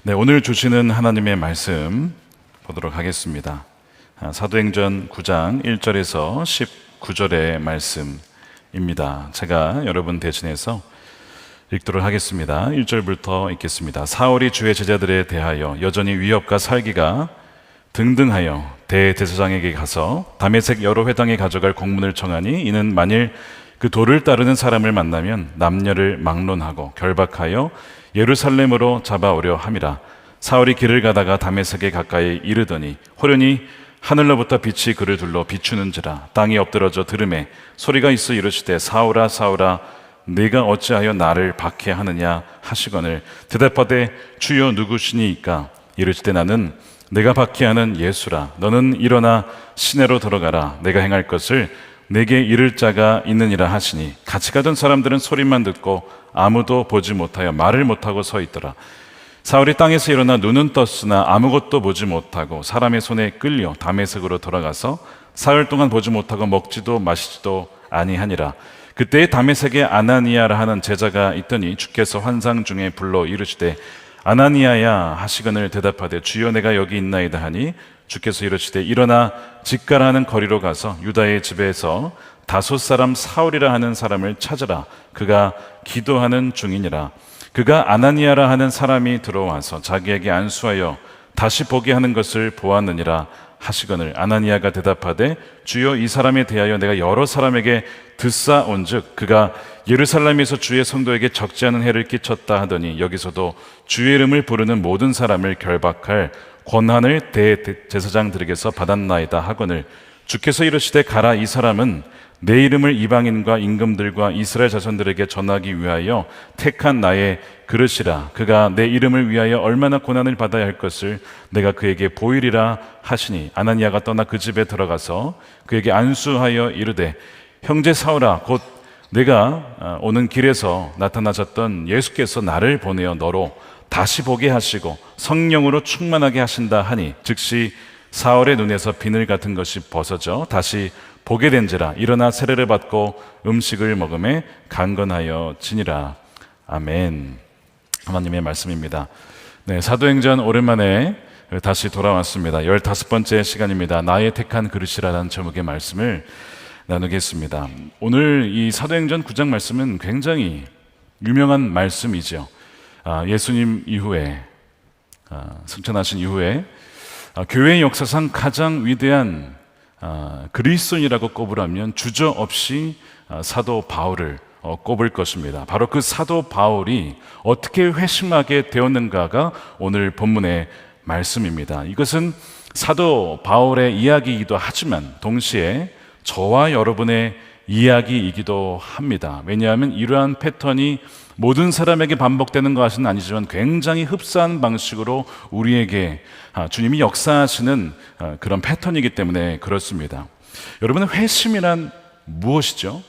네, 오늘 주시는 하나님의 말씀 보도록 하겠습니다. 사도행전 9장 1절에서 19절의 말씀입니다. 제가 여러분 대신해서 읽도록 하겠습니다. 1절부터 읽겠습니다. 사울이 주의 제자들에 대하여 여전히 위협과 살기가 등등하여 대제사장에게 가서 다메섹 여러 회당에 가져갈 공문을 청하니 이는 만일 그 도를 따르는 사람을 만나면 남녀를 막론하고 결박하여 예루살렘으로 잡아오려 함이라. 사울이 길을 가다가 다메섹에 가까이 이르더니 호련히 하늘로부터 빛이 그를 둘러 비추는지라. 땅이 엎드러져 들음에 소리가 있어 이르시되 사울아 사울아 네가 어찌하여 나를 박해하느냐 하시거늘 대답하되 주여 누구시니이까. 이르시되 나는 내가 박해하는 예수라. 너는 일어나 시내로 들어가라. 내가 행할 것을 내게 이를 자가 있느니라 하시니 같이 가던 사람들은 소리만 듣고 아무도 보지 못하여 말을 못하고 서 있더라. 사울이 땅에서 일어나 눈은 떴으나 아무것도 보지 못하고 사람의 손에 끌려 다메섹으로 돌아가서 사흘 동안 보지 못하고 먹지도 마시지도 아니하니라. 그때에 다메섹에 아나니아라 하는 제자가 있더니 주께서 환상 중에 불러 이르시되 아나니아야 하시거늘 대답하되 주여 내가 여기 있나이다 하니 주께서 이르시되 일어나 직가라 하는 거리로 가서 유다의 집에서 다소 사람 사울이라 하는 사람을 찾으라. 그가 기도하는 중이니라. 그가 아나니아라 하는 사람이 들어와서 자기에게 안수하여 다시 보게 하는 것을 보았느니라 하시거늘 아나니아가 대답하되 주여 이 사람에 대하여 내가 여러 사람에게 듣사온즉 그가 예루살렘에서 주의 성도에게 적지 않은 해를 끼쳤다 하더니 여기서도 주의 이름을 부르는 모든 사람을 결박할 권한을 대제사장들에게서 받았나이다 하거늘 주께서 이르시되 가라. 이 사람은 내 이름을 이방인과 임금들과 이스라엘 자손들에게 전하기 위하여 택한 나의 그릇이라. 그가 내 이름을 위하여 얼마나 고난을 받아야 할 것을 내가 그에게 보이리라 하시니 아나니아가 떠나 그 집에 들어가서 그에게 안수하여 이르되 형제 사울아 곧 내가 오는 길에서 나타나셨던 예수께서 나를 보내어 너로 다시 보게 하시고 성령으로 충만하게 하신다 하니 즉시 사울의 눈에서 비늘 같은 것이 벗어져 다시 보게 된지라. 일어나 세례를 받고 음식을 먹음에 강건하여 지니라. 아멘. 하나님의 말씀입니다. 네, 사도행전 오랜만에 다시 돌아왔습니다. 15번째 시간입니다. 나의 택한 그릇이라는 제목의 말씀을 나누겠습니다. 오늘 이 사도행전 9장 말씀은 굉장히 유명한 말씀이죠. 예수님 이후에 승천하신 이후에 교회의 역사상 가장 위대한 그리스도인이라고 꼽으라면 주저없이 사도 바울을 꼽을 것입니다. 바로 그 사도 바울이 어떻게 회심하게 되었는가가 오늘 본문의 말씀입니다. 이것은 사도 바울의 이야기이기도 하지만 동시에 저와 여러분의 이야기이기도 합니다. 왜냐하면 이러한 패턴이 모든 사람에게 반복되는 것은 아니지만 굉장히 흡사한 방식으로 우리에게 주님이 역사하시는 그런 패턴이기 때문에 그렇습니다. 여러분은 회심이란 무엇이죠?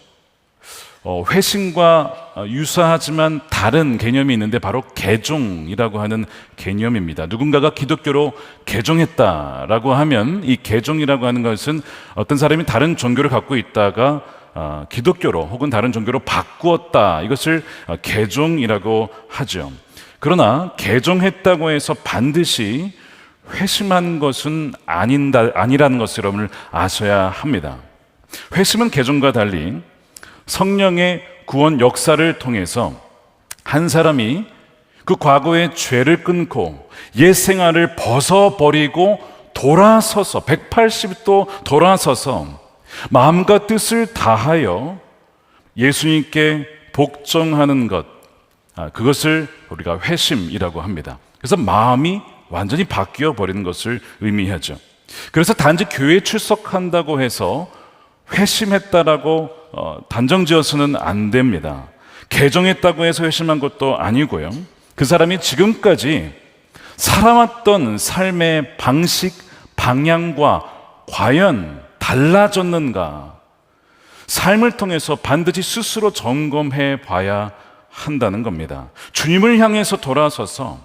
회심과 유사하지만 다른 개념이 있는데 바로 개종이라고 하는 개념입니다. 누군가가 기독교로 개종했다라고 하면 이 개종이라고 하는 것은 어떤 사람이 다른 종교를 갖고 있다가 기독교로 혹은 다른 종교로 바꾸었다. 이것을 개종이라고 하죠. 그러나 개종했다고 해서 반드시 회심한 것은 아니라는 것을 여러분을 아셔야 합니다. 회심은 개종과 달리 성령의 구원 역사를 통해서 한 사람이 그 과거의 죄를 끊고 옛 생활을 벗어버리고 돌아서서 180도 돌아서서 마음과 뜻을 다하여 예수님께 복종하는 것, 그것을 우리가 회심이라고 합니다. 그래서 마음이 완전히 바뀌어 버리는 것을 의미하죠. 그래서 단지 교회에 출석한다고 해서 회심했다라고 단정지어서는 안 됩니다. 개종했다고 해서 회심한 것도 아니고요. 그 사람이 지금까지 살아왔던 삶의 방식, 방향과 과연 달라졌는가? 삶을 통해서 반드시 스스로 점검해 봐야 한다는 겁니다. 주님을 향해서 돌아서서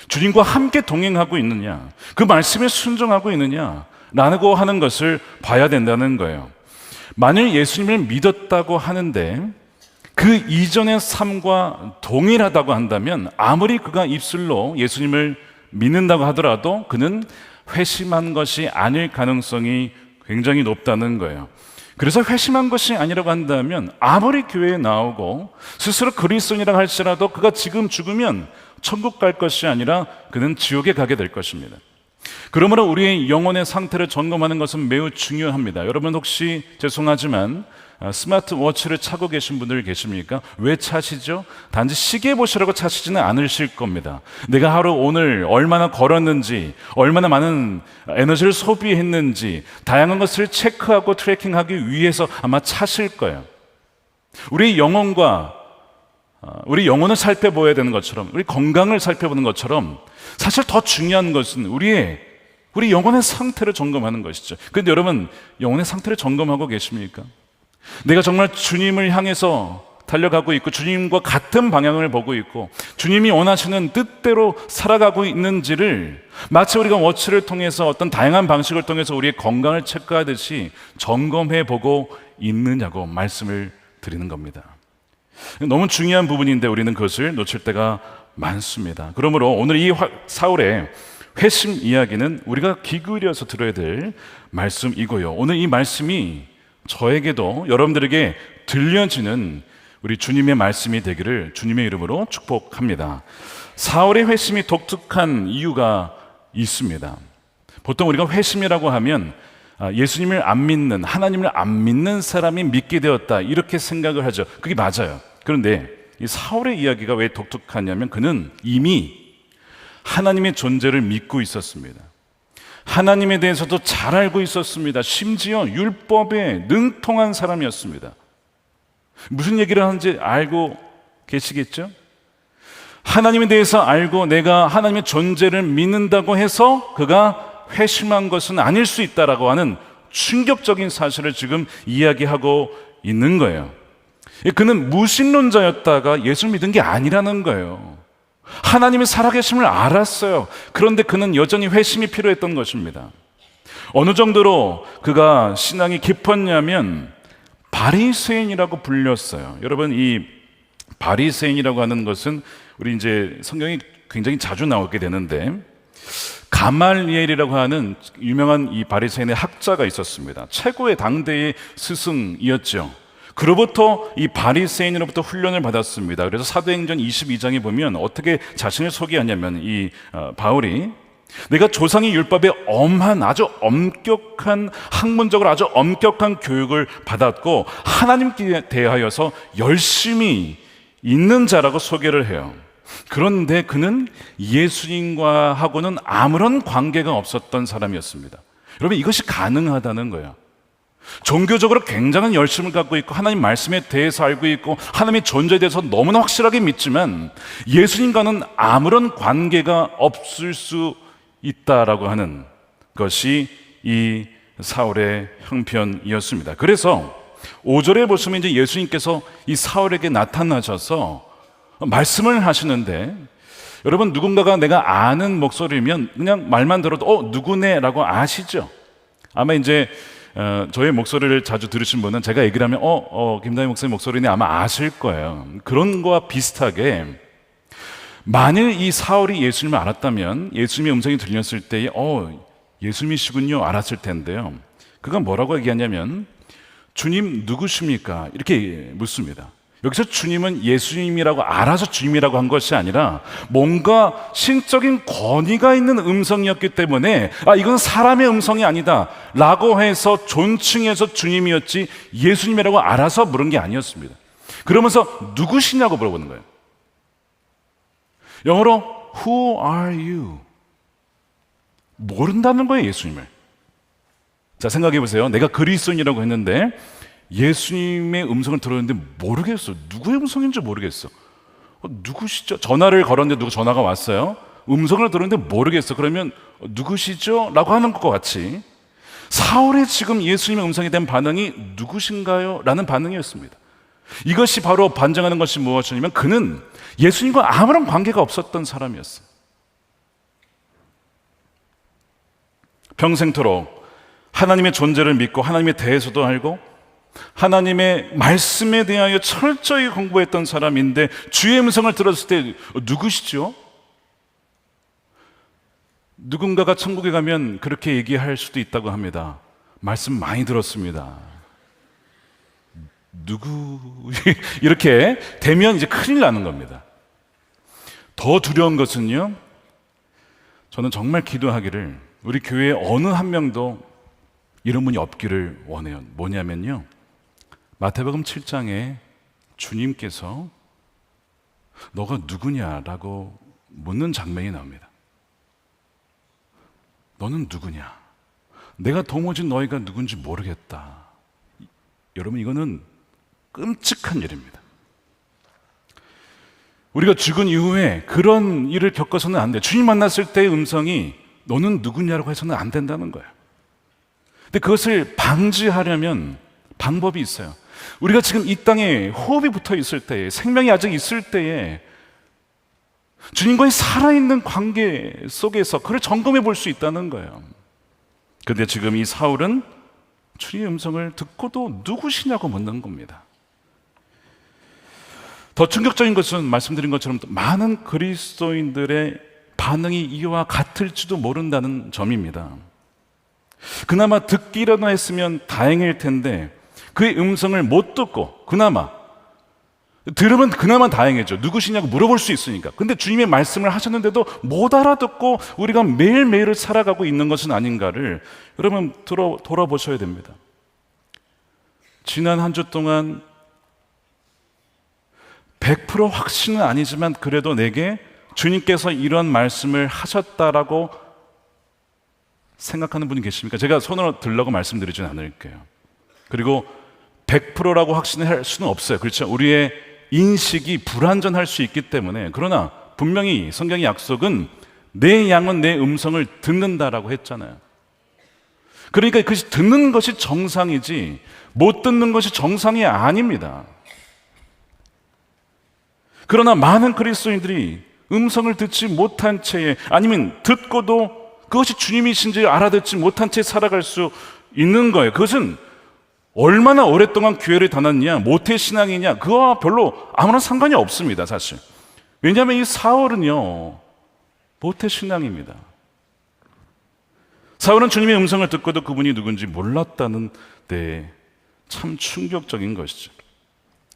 주님과 함께 동행하고 있느냐, 그 말씀에 순종하고 있느냐라고 하는 것을 봐야 된다는 거예요. 만일 예수님을 믿었다고 하는데 그 이전의 삶과 동일하다고 한다면 아무리 그가 입술로 예수님을 믿는다고 하더라도 그는 회심한 것이 아닐 가능성이 굉장히 높다는 거예요. 그래서 회심한 것이 아니라고 한다면 아무리 교회에 나오고 스스로 그리스도인이라고 할지라도 그가 지금 죽으면 천국 갈 것이 아니라 그는 지옥에 가게 될 것입니다. 그러므로 우리의 영혼의 상태를 점검하는 것은 매우 중요합니다. 여러분 혹시 죄송하지만 스마트워치를 차고 계신 분들 계십니까? 왜 차시죠? 단지 시계 보시라고 차시지는 않으실 겁니다. 내가 하루 오늘 얼마나 걸었는지, 얼마나 많은 에너지를 소비했는지 다양한 것을 체크하고 트래킹하기 위해서 아마 차실 거예요. 우리 영혼을 살펴봐야 되는 것처럼, 우리 건강을 살펴보는 것처럼 사실 더 중요한 것은 우리 영혼의 상태를 점검하는 것이죠. 그런데 여러분, 영혼의 상태를 점검하고 계십니까? 내가 정말 주님을 향해서 달려가고 있고 주님과 같은 방향을 보고 있고 주님이 원하시는 뜻대로 살아가고 있는지를 마치 우리가 워치를 통해서 어떤 다양한 방식을 통해서 우리의 건강을 체크하듯이 점검해 보고 있느냐고 말씀을 드리는 겁니다. 너무 중요한 부분인데 우리는 그것을 놓칠 때가 많습니다. 그러므로 오늘 이 사울의 회심 이야기는 우리가 귀 기울여서 들어야 될 말씀이고요. 오늘 이 말씀이 저에게도 여러분들에게 들려지는 우리 주님의 말씀이 되기를 주님의 이름으로 축복합니다. 사울의 회심이 독특한 이유가 있습니다. 보통 우리가 회심이라고 하면 예수님을 안 믿는, 하나님을 안 믿는 사람이 믿게 되었다 이렇게 생각을 하죠. 그게 맞아요. 그런데 이 사울의 이야기가 왜 독특하냐면 그는 이미 하나님의 존재를 믿고 있었습니다. 하나님에 대해서도 잘 알고 있었습니다. 심지어 율법에 능통한 사람이었습니다. 무슨 얘기를 하는지 알고 계시겠죠? 하나님에 대해서 알고 내가 하나님의 존재를 믿는다고 해서 그가 회심한 것은 아닐 수 있다라고 하는 충격적인 사실을 지금 이야기하고 있는 거예요. 그는 무신론자였다가 예수 믿은 게 아니라는 거예요. 하나님의 살아계심을 알았어요. 그런데 그는 여전히 회심이 필요했던 것입니다. 어느 정도로 그가 신앙이 깊었냐면 바리새인이라고 불렸어요. 여러분, 이 바리새인이라고 하는 것은 우리 이제 성경이 굉장히 자주 나오게 되는데 가말리엘이라고 하는 유명한 이 바리새인의 학자가 있었습니다. 최고의 당대의 스승이었죠. 그로부터 이 바리새인으로부터 훈련을 받았습니다. 그래서 사도행전 22장에 보면 어떻게 자신을 소개하냐면 이 바울이 내가 조상의 율법에 엄한 아주 엄격한 학문적으로 아주 엄격한 교육을 받았고 하나님께 대하여서 열심히 있는 자라고 소개를 해요. 그런데 그는 예수님과 하고는 아무런 관계가 없었던 사람이었습니다. 여러분, 이것이 가능하다는 거예요. 종교적으로 굉장한 열심을 갖고 있고 하나님 말씀에 대해서 알고 있고 하나님의 존재에 대해서 너무나 확실하게 믿지만 예수님과는 아무런 관계가 없을 수 있다라고 하는 것이 이 사울의 형편이었습니다. 그래서 5절에 보시면 이제 예수님께서 이 사울에게 나타나셔서 말씀을 하시는데 여러분, 누군가가 내가 아는 목소리면 그냥 말만 들어도 누구네라고 아시죠? 아마 이제 저의 목소리를 자주 들으신 분은 제가 얘기를 하면 김다희 목사님 목소리네 아마 아실 거예요. 그런 거와 비슷하게 만일 이 사울이 예수님을 알았다면 예수님의 음성이 들렸을 때에 예수님이시군요 알았을 텐데요. 그가 뭐라고 얘기하냐면 주님 누구십니까? 이렇게 묻습니다. 여기서 주님은 예수님이라고 알아서 주님이라고 한 것이 아니라 뭔가 신적인 권위가 있는 음성이었기 때문에 이건 사람의 음성이 아니다 라고 해서 존칭해서 주님이었지 예수님이라고 알아서 물은 게 아니었습니다. 그러면서 누구시냐고 물어보는 거예요. 영어로 Who are you? 모른다는 거예요, 예수님을. 자, 생각해 보세요. 내가 그리스도인이라고 했는데 예수님의 음성을 들었는데 모르겠어. 누구의 음성인지 모르겠어. 누구시죠? 전화를 걸었는데 누구 전화가 왔어요. 음성을 들었는데 모르겠어. 그러면 누구시죠? 라고 하는 것과 같이 사울의 지금 예수님의 음성에 대한 반응이 누구신가요? 라는 반응이었습니다. 이것이 바로 반증하는 것이 무엇이냐면 그는 예수님과 아무런 관계가 없었던 사람이었어요. 평생토록 하나님의 존재를 믿고 하나님에 대해서도 알고 하나님의 말씀에 대하여 철저히 공부했던 사람인데 주의 음성을 들었을 때 누구시죠? 누군가가 천국에 가면 그렇게 얘기할 수도 있다고 합니다. 말씀 많이 들었습니다. 누구? 이렇게 되면 이제 큰일 나는 겁니다. 더 두려운 것은요, 저는 정말 기도하기를 우리 교회에 어느 한 명도 이런 분이 없기를 원해요. 뭐냐면요, 마태복음 7장에 주님께서 너가 누구냐라고 묻는 장면이 나옵니다. 너는 누구냐? 내가 도무지 너희가 누군지 모르겠다. 여러분, 이거는 끔찍한 일입니다. 우리가 죽은 이후에 그런 일을 겪어서는 안 돼요. 주님 만났을 때의 음성이 너는 누구냐라고 해서는 안 된다는 거예요. 근데 그것을 방지하려면 방법이 있어요. 우리가 지금 이 땅에 호흡이 붙어 있을 때에, 생명이 아직 있을 때에 주님과의 살아있는 관계 속에서 그걸 점검해 볼 수 있다는 거예요. 그런데 지금 이 사울은 주님의 음성을 듣고도 누구시냐고 묻는 겁니다. 더 충격적인 것은 말씀드린 것처럼 많은 그리스도인들의 반응이 이와 같을지도 모른다는 점입니다. 그나마 듣기라도 했으면 다행일 텐데 그의 음성을 못 듣고, 그나마 들으면 그나마 다행이죠. 누구시냐고 물어볼 수 있으니까. 근데 주님의 말씀을 하셨는데도 못 알아듣고 우리가 매일매일을 살아가고 있는 것은 아닌가를 여러분 돌아보셔야 됩니다. 지난 한 주 동안 100% 확신은 아니지만 그래도 내게 주님께서 이런 말씀을 하셨다라고 생각하는 분이 계십니까? 제가 손으로 들라고 말씀드리진 않을게요. 그리고 100%라고 확신할 수는 없어요. 그렇죠? 우리의 인식이 불완전할 수 있기 때문에. 그러나 분명히 성경의 약속은 내 양은 내 음성을 듣는다라고 했잖아요. 그러니까 그것이 듣는 것이 정상이지 못 듣는 것이 정상이 아닙니다. 그러나 많은 그리스도인들이 음성을 듣지 못한 채에, 아니면 듣고도 그것이 주님이신지 알아듣지 못한 채 살아갈 수 있는 거예요. 그것은 얼마나 오랫동안 교회를 다녔냐, 모태신앙이냐, 그거와 별로 아무런 상관이 없습니다, 사실. 왜냐하면 이 사울은요, 모태신앙입니다. 사울은 주님의 음성을 듣고도 그분이 누군지 몰랐다는 데 참 충격적인 것이죠.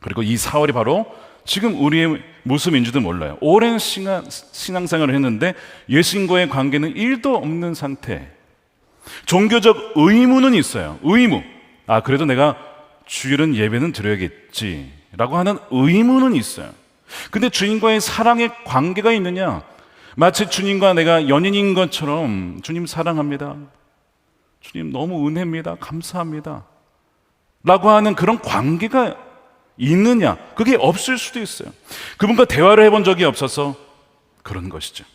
그리고 이 사울이 바로 지금 우리의 모습인지도 몰라요. 오랜 신앙생활을 했는데 예수님과의 관계는 1도 없는 상태. 종교적 의무는 있어요. 의무. 그래도 내가 주일은 예배는 드려야겠지 라고 하는 의무는 있어요. 근데 주님과의 사랑의 관계가 있느냐? 마치 주님과 내가 연인인 것처럼 주님 사랑합니다, 주님 너무 은혜입니다, 감사합니다 라고 하는 그런 관계가 있느냐? 그게 없을 수도 있어요. 그분과 대화를 해본 적이 없어서 그런 것이죠.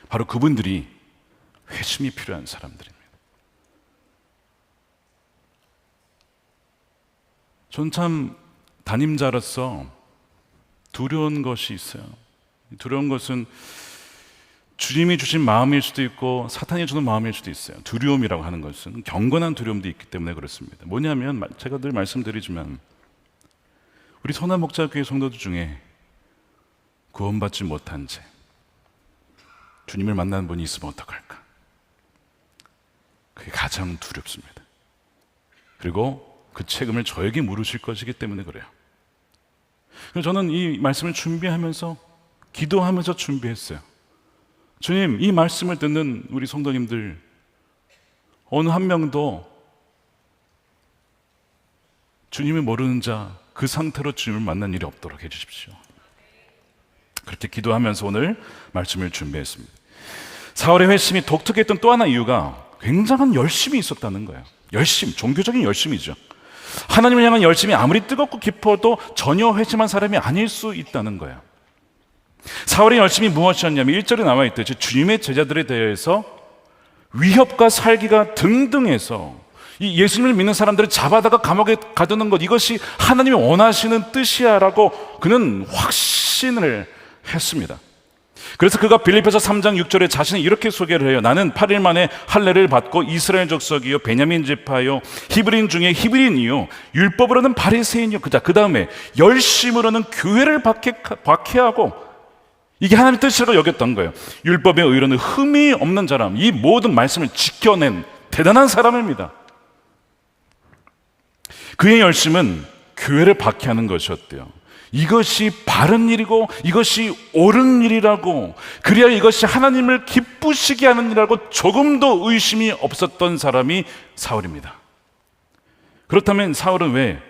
바로 그분들이 회심이 필요한 사람들입니다. 전 참 담임자로서 두려운 것이 있어요. 두려운 것은 주님이 주신 마음일 수도 있고 사탄이 주는 마음일 수도 있어요. 두려움이라고 하는 것은 경건한 두려움도 있기 때문에 그렇습니다. 뭐냐면 제가 늘 말씀드리지만 우리 선한목자교회 성도들 중에 구원받지 못한 채 주님을 만나는 분이 있으면 어떡할까? 그게 가장 두렵습니다. 그리고 그 책임을 저에게 물으실 것이기 때문에 그래요. 그래서 저는 이 말씀을 준비하면서 기도하면서 준비했어요. 주님, 이 말씀을 듣는 우리 성도님들 어느 한 명도 주님을 모르는 자, 그 상태로 주님을 만난 일이 없도록 해주십시오. 그렇게 기도하면서 오늘 말씀을 준비했습니다. 사울의 회심이 독특했던 또 하나 이유가 굉장한 열심이 있었다는 거예요. 열심, 종교적인 열심이죠. 하나님을 향한 열심이 아무리 뜨겁고 깊어도 전혀 회심한 사람이 아닐 수 있다는 거예요. 사울의 열심이 무엇이었냐면 1절에 나와 있듯이 주님의 제자들에 대해서 위협과 살기가 등등해서 이 예수님을 믿는 사람들을 잡아다가 감옥에 가두는 것, 이것이 하나님이 원하시는 뜻이야라고 그는 확신을 했습니다. 그래서 그가 빌립보서 3장 6절에 자신이 이렇게 소개를 해요. 나는 8일 만에 할례를 받고 이스라엘 족속이요 베냐민 지파요 히브리인 중에 히브리인이요 율법으로는 바리새인이요. 그 다음에 열심으로는 교회를 박해하고, 이게 하나님의 뜻이라고 여겼던 거예요. 율법의 의로는 흠이 없는 사람, 이 모든 말씀을 지켜낸 대단한 사람입니다. 그의 열심은 교회를 박해하는 것이었대요. 이것이 바른 일이고 이것이 옳은 일이라고, 그래야 이것이 하나님을 기쁘시게 하는 일이라고 조금도 의심이 없었던 사람이 사울입니다. 그렇다면 사울은 왜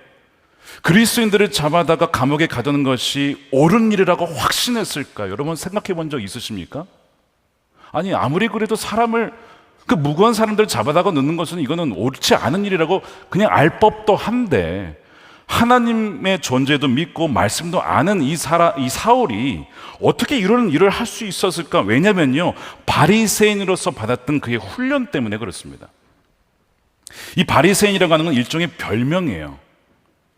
그리스도인들을 잡아다가 감옥에 가두는 것이 옳은 일이라고 확신했을까요? 여러분 생각해 본 적 있으십니까? 아니, 아무리 그래도 사람을, 그 무고한 사람들을 잡아다가 넣는 것은 이거는 옳지 않은 일이라고 그냥 알 법도 한데, 하나님의 존재도 믿고 말씀도 아는 이 사울이 어떻게 이런 일을 할 수 있었을까? 왜냐면요, 바리새인으로서 받았던 그의 훈련 때문에 그렇습니다. 이 바리새인이라고 하는 건 일종의 별명이에요.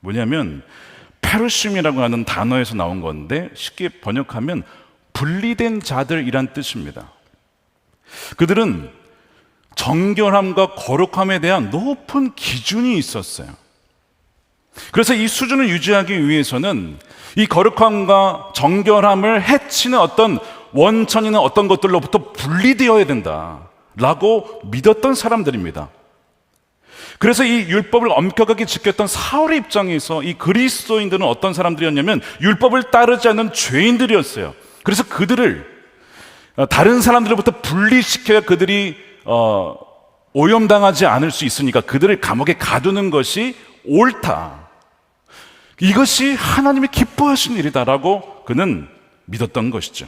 뭐냐면 페르심이라고 하는 단어에서 나온 건데, 쉽게 번역하면 분리된 자들이란 뜻입니다. 그들은 정결함과 거룩함에 대한 높은 기준이 있었어요. 그래서 이 수준을 유지하기 위해서는 이 거룩함과 정결함을 해치는 어떤 원천이나 어떤 것들로부터 분리되어야 된다라고 믿었던 사람들입니다. 그래서 이 율법을 엄격하게 지켰던 사울의 입장에서 이 그리스도인들은 어떤 사람들이었냐면 율법을 따르지 않는 죄인들이었어요. 그래서 그들을 다른 사람들로부터 분리시켜야 그들이 오염당하지 않을 수 있으니까 그들을 감옥에 가두는 것이 옳다, 이것이 하나님이 기뻐하시는 일이다라고 그는 믿었던 것이죠.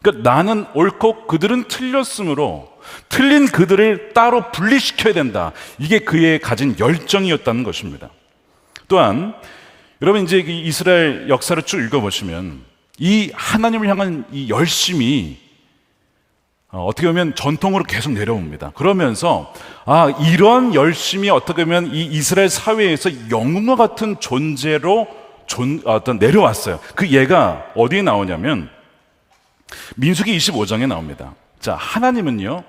그러니까 나는 옳고 그들은 틀렸으므로 틀린 그들을 따로 분리시켜야 된다, 이게 그의 가진 열정이었다는 것입니다. 또한 여러분 이제 이스라엘 역사를 쭉 읽어보시면 이 하나님을 향한 이 열심이 어떻게 보면 전통으로 계속 내려옵니다. 그러면서 이런 열심이 어떻게 보면 이 이스라엘 사회에서 영웅과 같은 존재로 내려왔어요. 그 예가 어디에 나오냐면 민수기 25장에 나옵니다. 자, 하나님은요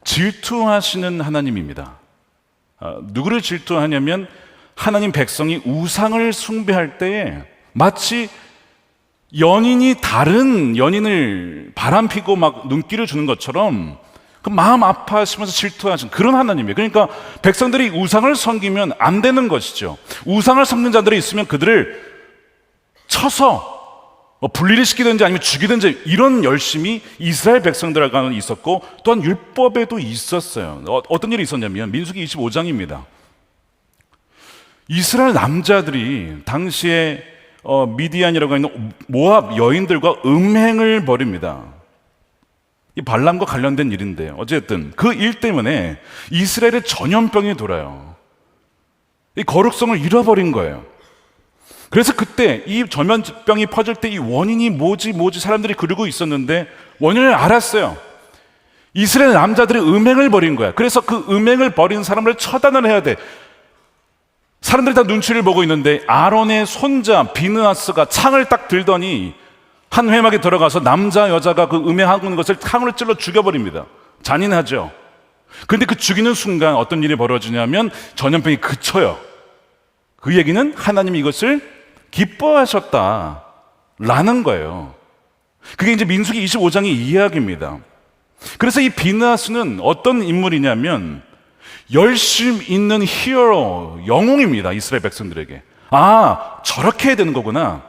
질투하시는 하나님입니다. 누구를 질투하냐면 하나님 백성이 우상을 숭배할 때에 마치 연인이 다른 연인을 바람피고 막 눈길을 주는 것처럼 그 마음 아파하시면서 질투하시는 그런 하나님이에요. 그러니까 백성들이 우상을 섬기면 안 되는 것이죠. 우상을 섬기는 자들이 있으면 그들을 쳐서 분리를 시키든지 아니면 죽이든지, 이런 열심이 이스라엘 백성들에게는 있었고 또한 율법에도 있었어요. 어떤 일이 있었냐면 민수기 25장입니다. 이스라엘 남자들이 당시에 미디안이라고 하는 모압 여인들과 음행을 벌입니다. 이 발람과 관련된 일인데 어쨌든 그 일 때문에 이스라엘의 전염병이 돌아요. 이 거룩성을 잃어버린 거예요. 그래서 그때 이 전염병이 퍼질 때 이 원인이 뭐지 사람들이 그러고 있었는데 원인을 알았어요. 이스라엘 남자들이 음행을 벌인 거야. 그래서 그 음행을 벌인 사람을 처단을 해야 돼. 사람들이 다 눈치를 보고 있는데 아론의 손자 비느하스가 창을 딱 들더니 한 회막에 들어가서 남자 여자가 그 음행하고 있는 것을 창으로 찔러 죽여버립니다. 잔인하죠. 그런데 그 죽이는 순간 어떤 일이 벌어지냐면 전염병이 그쳐요. 그 얘기는 하나님이 이것을 기뻐하셨다라는 거예요. 그게 이제 민수기 25장의 이야기입니다. 그래서 이 비느하스는 어떤 인물이냐면 열심 있는 히어로, 영웅입니다. 이스라엘 백성들에게. 저렇게 해야 되는 거구나.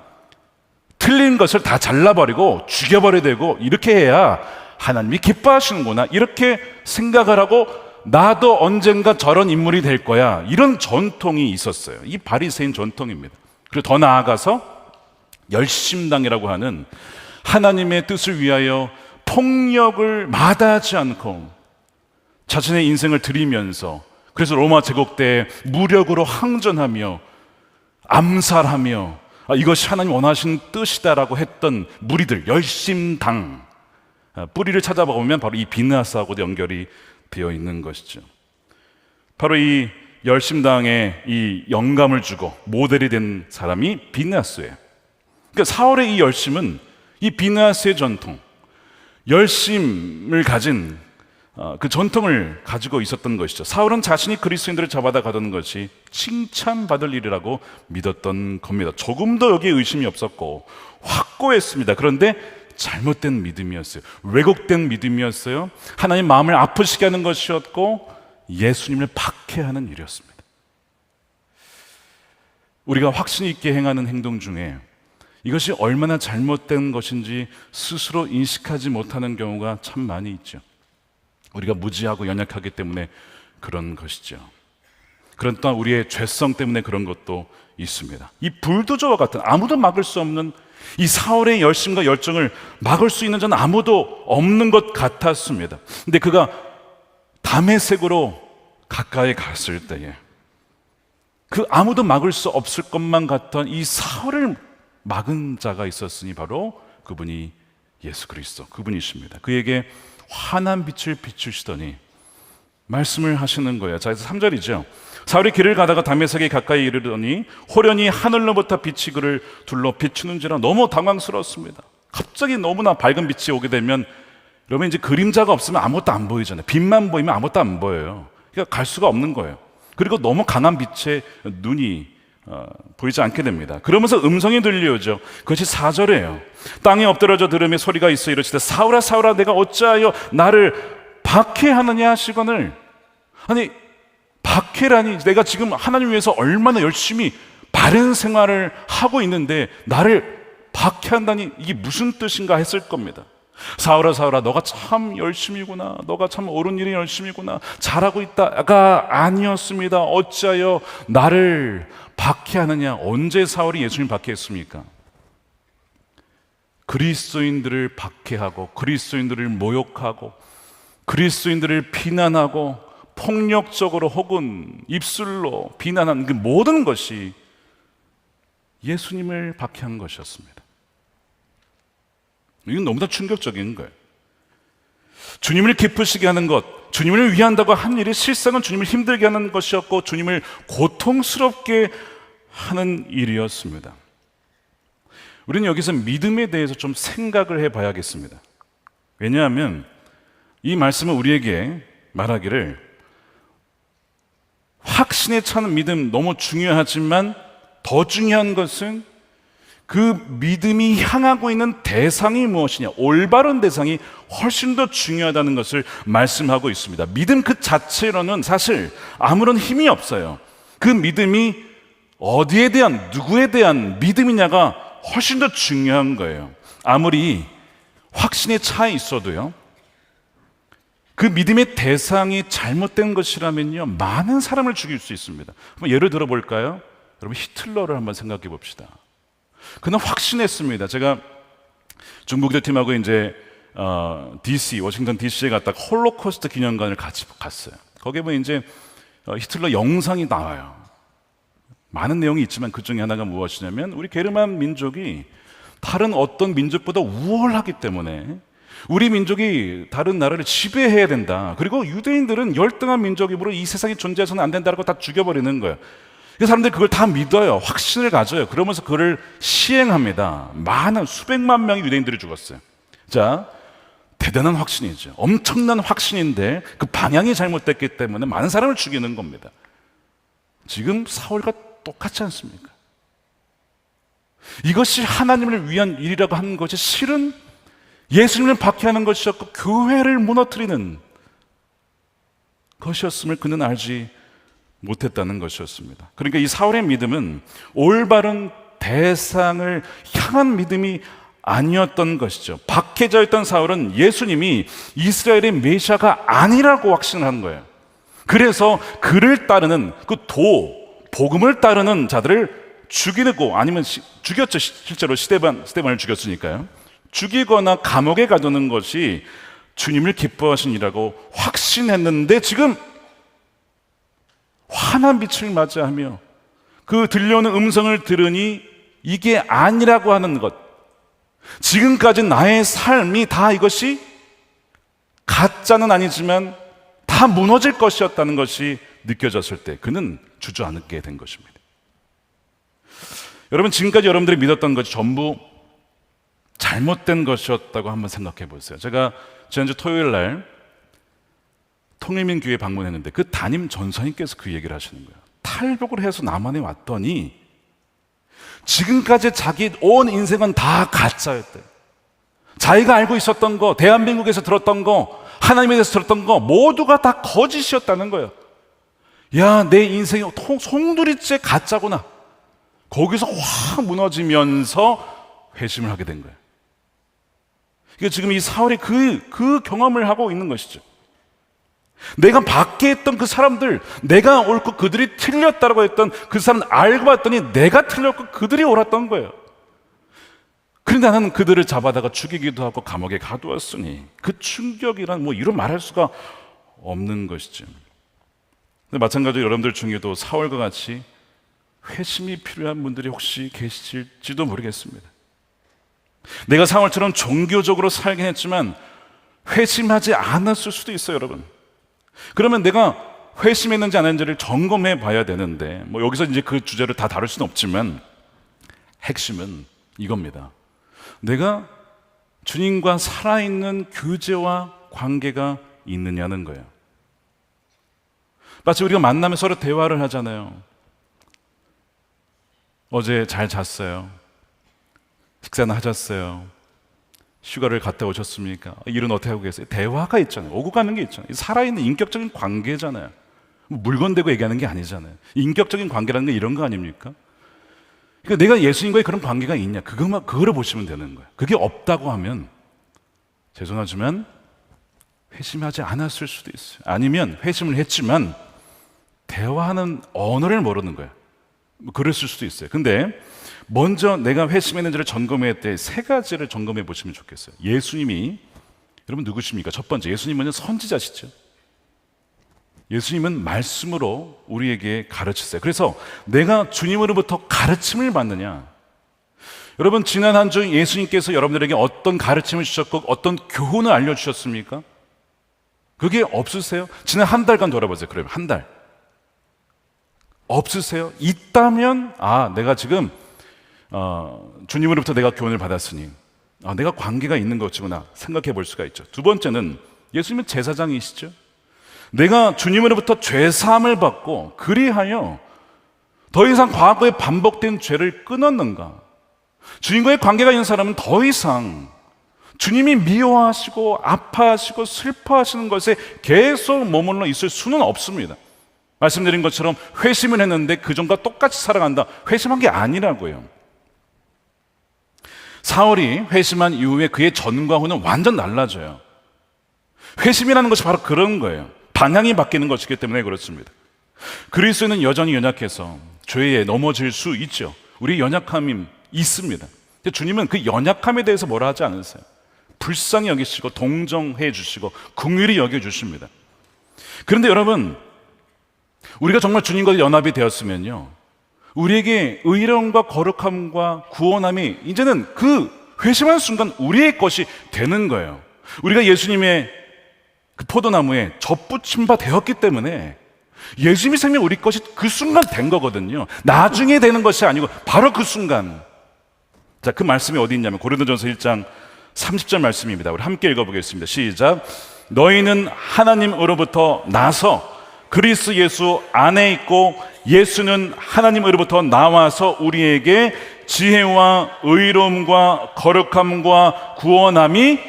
틀린 것을 다 잘라버리고 죽여버려야 되고 이렇게 해야 하나님이 기뻐하시는구나, 이렇게 생각을 하고 나도 언젠가 저런 인물이 될 거야, 이런 전통이 있었어요. 이 바리새인 전통입니다. 그리고 더 나아가서 열심당이라고 하는 하나님의 뜻을 위하여 폭력을 마다하지 않고 자신의 인생을 드리면서, 그래서 로마 제국 때 무력으로 항전하며 암살하며 이것이 하나님 원하시는 뜻이다라고 했던 무리들, 열심당, 뿌리를 찾아보면 바로 이 비느하스하고도 연결이 되어 있는 것이죠. 바로 이 열심당에 이 영감을 주고 모델이 된 사람이 비느하스예요. 그러니까 사울의 이 열심은 이 비느하스의 전통, 열심을 가진 그 전통을 가지고 있었던 것이죠. 사울은 자신이 그리스도인들을 잡아다 가두는 것이 칭찬받을 일이라고 믿었던 겁니다. 조금도 여기에 의심이 없었고 확고했습니다. 그런데 잘못된 믿음이었어요. 왜곡된 믿음이었어요. 하나님 마음을 아프시게 하는 것이었고 예수님을 박해하는 일이었습니다. 우리가 확신 있게 행하는 행동 중에 이것이 얼마나 잘못된 것인지 스스로 인식하지 못하는 경우가 참 많이 있죠. 우리가 무지하고 연약하기 때문에 그런 것이죠. 그런 또한 우리의 죄성 때문에 그런 것도 있습니다. 이 불도저와 같은 아무도 막을 수 없는 이 사울의 열심과 열정을 막을 수 있는 자는 아무도 없는 것 같았습니다. 근데 그가 다메섹으로 가까이 갔을 때에 그 아무도 막을 수 없을 것만 같던 이 사울을 막은 자가 있었으니 바로 그분이 예수 그리스도, 그분이십니다. 그에게 환한 빛을 비추시더니 말씀을 하시는 거예요. 자, 3절이죠. 사울이 길을 가다가 다메섹에 가까이 이르더니 호련히 하늘로부터 빛이 그를 둘러 비추는지라 너무 당황스러웠습니다. 갑자기 너무나 밝은 빛이 오게 되면 여러분 이제 그림자가 없으면 아무것도 안 보이잖아요. 빛만 보이면 아무것도 안 보여요. 그러니까 갈 수가 없는 거예요. 그리고 너무 강한 빛에 눈이 보이지 않게 됩니다. 그러면서 음성이 들려오죠. 그것이 4절이에요. 땅에 엎드러져 들으며 소리가 있어 이르시되 사울아 사울아 내가 어찌하여 나를 박해하느냐 하시거늘. 아니 박해라니, 내가 지금 하나님 위해서 얼마나 열심히 바른 생활을 하고 있는데 나를 박해한다니 이게 무슨 뜻인가 했을 겁니다. 사울아 사울아 너가 참 열심이구나, 너가 참 옳은 일이 열심이구나, 잘하고 있다가 아니었습니다. 어찌하여 나를 박해하느냐. 언제 사울이 예수님 박해했습니까? 그리스도인들을 박해하고 그리스도인들을 모욕하고 그리스도인들을 비난하고 폭력적으로 혹은 입술로 비난하는 그 모든 것이 예수님을 박해한 것이었습니다. 이건 너무나 충격적인 거예요. 주님을 기쁘시게 하는 것, 주님을 위한다고 한 일이 실상은 주님을 힘들게 하는 것이었고 주님을 고통스럽게 하는 일이었습니다. 우리는 여기서 믿음에 대해서 좀 생각을 해봐야겠습니다. 왜냐하면 이 말씀은 우리에게 말하기를 확신에 차는 믿음 너무 중요하지만 더 중요한 것은 그 믿음이 향하고 있는 대상이 무엇이냐, 올바른 대상이 훨씬 더 중요하다는 것을 말씀하고 있습니다. 믿음 그 자체로는 사실 아무런 힘이 없어요. 그 믿음이 어디에 대한, 누구에 대한 믿음이냐가 훨씬 더 중요한 거예요. 아무리 확신에 차 있어도요, 그 믿음의 대상이 잘못된 것이라면요 많은 사람을 죽일 수 있습니다. 한번 예를 들어 볼까요? 여러분 히틀러를 한번 생각해 봅시다. 그는 확신했습니다. 제가 중국대 팀하고 이제 DC, 워싱턴 DC에 갔다가 홀로코스트 기념관을 같이 갔어요. 거기에 보면 이제 히틀러 영상이 나와요. 많은 내용이 있지만 그 중에 하나가 무엇이냐면 우리 게르만 민족이 다른 어떤 민족보다 우월하기 때문에 우리 민족이 다른 나라를 지배해야 된다. 그리고 유대인들은 열등한 민족이므로 이 세상에 존재해서는 안 된다고 다 죽여버리는 거예요. 그 사람들이 그걸 다 믿어요. 확신을 가져요. 그러면서 그걸 시행합니다. 많은 수백만 명의 유대인들이 죽었어요. 자, 대단한 확신이죠. 엄청난 확신인데 그 방향이 잘못됐기 때문에 많은 사람을 죽이는 겁니다. 지금 사울과 똑같지 않습니까? 이것이 하나님을 위한 일이라고 하는 것이 실은 예수님을 박해하는 것이었고 교회를 무너뜨리는 것이었음을 그는 알지 못했다는 것이었습니다. 그러니까 이 사울의 믿음은 올바른 대상을 향한 믿음이 아니었던 것이죠. 박해자였던 사울은 예수님이 이스라엘의 메시아가 아니라고 확신한 거예요. 그래서 그를 따르는 복음을 따르는 자들을 죽이고, 아니면 죽였죠. 실제로 스데반을 죽였으니까요. 죽이거나 감옥에 가두는 것이 주님을 기뻐하시니라고 확신했는데 지금 환한 빛을 맞이하며 그 들려오는 음성을 들으니 이게 아니라고 하는 것, 지금까지 나의 삶이 다 이것이 가짜는 아니지만 다 무너질 것이었다는 것이 느껴졌을 때 그는 주저앉게 된 것입니다. 여러분, 지금까지 여러분들이 믿었던 것이 전부 잘못된 것이었다고 한번 생각해 보세요. 제가 지난주 토요일 날 통일민교회 방문했는데 그 담임 전사님께서 그 얘기를 하시는 거예요. 탈북을 해서 남한에 왔더니 지금까지 자기 온 인생은 다 가짜였대요. 자기가 알고 있었던 거, 대한민국에서 들었던 거, 하나님에 대해서 들었던 거 모두가 다 거짓이었다는 거예요. 야, 내 인생이 송두리째 가짜구나. 거기서 확 무너지면서 회심을 하게 된 거예요. 그러니까 지금 이 사울이 그 경험을 하고 있는 것이죠. 내가 밖에 있던 그 사람들, 내가 옳고 그들이 틀렸다고 했던 그 사람 알고 봤더니 내가 틀렸고 그들이 옳았던 거예요. 그런데 나는 그들을 잡아다가 죽이기도 하고 감옥에 가두었으니 그 충격이란 뭐 이루 말할 수가 없는 것이죠. 근데 마찬가지로 여러분들 중에도 사울과 같이 회심이 필요한 분들이 혹시 계실지도 모르겠습니다. 내가 사울처럼 종교적으로 살긴 했지만 회심하지 않았을 수도 있어요, 여러분. 그러면 내가 회심했는지 안 했는지를 점검해 봐야 되는데, 뭐 여기서 이제 그 주제를 다 다룰 수는 없지만 핵심은 이겁니다. 내가 주님과 살아있는 교제와 관계가 있느냐는 거예요. 마치 우리가 만나면 서로 대화를 하잖아요. 어제 잘 잤어요? 식사는 하셨어요? 휴가를 갔다 오셨습니까? 일은 어떻게 하고 계세요? 대화가 있잖아요. 오고 가는 게 있잖아요. 살아있는 인격적인 관계잖아요. 물건 대고 얘기하는 게 아니잖아요. 인격적인 관계라는 게 이런 거 아닙니까? 그러니까 내가 예수님과의 그런 관계가 있냐, 그거를 보시면 되는 거예요. 그게 없다고 하면 죄송하지만 회심하지 않았을 수도 있어요. 아니면 회심을 했지만 대화하는 언어를 모르는 거예요. 그랬을 수도 있어요. 근데 먼저 내가 회심했는지를 점검할 때 세 가지를 점검해 보시면 좋겠어요. 예수님이, 여러분 누구십니까? 첫 번째, 예수님은 선지자시죠. 예수님은 말씀으로 우리에게 가르치세요. 그래서 내가 주님으로부터 가르침을 받느냐, 여러분 지난 한 주 예수님께서 여러분들에게 어떤 가르침을 주셨고 어떤 교훈을 알려주셨습니까? 그게 없으세요? 지난 한 달간 돌아보세요. 그러면 한 달 없으세요? 있다면 내가 지금 주님으로부터 내가 교훈을 받았으니 내가 관계가 있는 것이구나 생각해 볼 수가 있죠. 두 번째는 예수님은 제사장이시죠. 내가 주님으로부터 죄사함을 받고 그리하여 더 이상 과거에 반복된 죄를 끊었는가? 주님과의 관계가 있는 사람은 더 이상 주님이 미워하시고 아파하시고 슬퍼하시는 것에 계속 머물러 있을 수는 없습니다. 말씀드린 것처럼 회심을 했는데 그전과 똑같이 살아간다, 회심한 게 아니라고요. 사울이 회심한 이후에 그의 전과 후는 완전 달라져요. 회심이라는 것이 바로 그런 거예요. 방향이 바뀌는 것이기 때문에 그렇습니다. 그리스도는 여전히 연약해서 죄에 넘어질 수 있죠. 우리 연약함이 있습니다. 근데 주님은 그 연약함에 대해서 뭐라 하지 않으세요. 불쌍히 여기시고 동정해 주시고 긍휼히 여겨 주십니다. 그런데 여러분, 우리가 정말 주님과 연합이 되었으면요, 우리에게 의로움과 거룩함과 구원함이 이제는 그 회심하는 순간 우리의 것이 되는 거예요. 우리가 예수님의 그 포도나무에 접붙임 바 되었기 때문에 예수님이 생명 우리 것이 그 순간 된 거거든요. 나중에 되는 것이 아니고 바로 그 순간. 자, 그 말씀이 어디 있냐면 고린도전서 1장 30절 말씀입니다. 우리 함께 읽어보겠습니다. 시작. 너희는 하나님으로부터 나서 그리스도 예수 안에 있고 예수는 하나님으로부터 나와서 우리에게 지혜와 의로움과 거룩함과 구원함이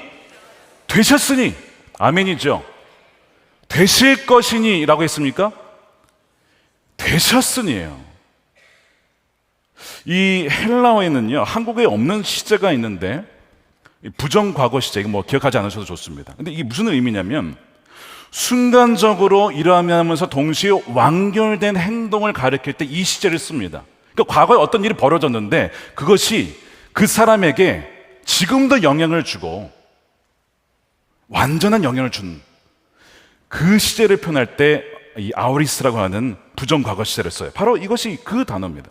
되셨으니, 아멘이죠. 되실 것이니 라고 했습니까? 되셨으니예요. 이 헬라어에는요, 한국에 없는 시제가 있는데 부정과거 시제, 뭐 기억하지 않으셔도 좋습니다. 근데 이게 무슨 의미냐면 순간적으로 일어나면서 동시에 완결된 행동을 가리킬 때 이 시제를 씁니다. 그러니까 과거에 어떤 일이 벌어졌는데 그것이 그 사람에게 지금도 영향을 주고 완전한 영향을 준 그 시제를 표현할 때 이 아우리스라고 하는 부정과거 시제를 써요. 바로 이것이 그 단어입니다.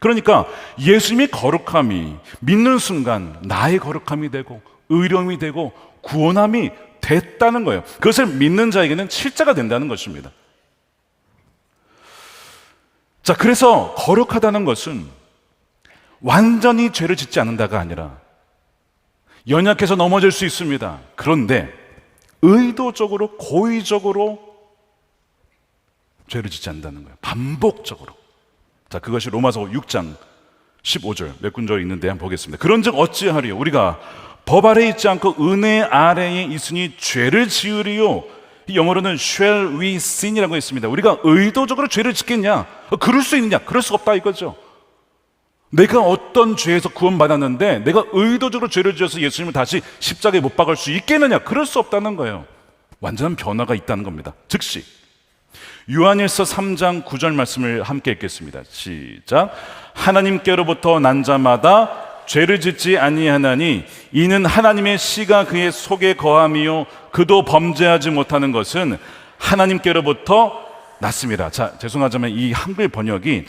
그러니까 예수님의 거룩함이 믿는 순간 나의 거룩함이 되고 의로움이 되고 구원함이 됐다는 거예요. 그것을 믿는 자에게는 실제가 된다는 것입니다. 자, 그래서 거룩하다는 것은 완전히 죄를 짓지 않는다가 아니라 연약해서 넘어질 수 있습니다. 그런데 의도적으로 고의적으로 죄를 짓지 않는다는 거예요. 반복적으로. 자, 그것이 로마서 6장 15절 몇 군절 있는데 한번 보겠습니다. 그런즉 어찌하리요? 우리가 법 아래에 있지 않고 은혜 아래에 있으니 죄를 지으리요? 이 영어로는 shall we sin이라고 했습니다. 우리가 의도적으로 죄를 짓겠냐? 그럴 수 있느냐? 그럴 수 없다 이거죠. 내가 어떤 죄에서 구원받았는데 내가 의도적으로 죄를 지어서 예수님을 다시 십자가에 못 박을 수 있겠느냐? 그럴 수 없다는 거예요. 완전한 변화가 있다는 겁니다. 즉시 요한일서 3장 9절 말씀을 함께 읽겠습니다. 시작. 하나님께로부터 난 자마다 죄를 짓지 아니하나니 이는 하나님의 씨가 그의 속에 거함이요 그도 범죄하지 못하는 것은 하나님께로부터 났습니다. 자, 죄송하지만 이 한글 번역이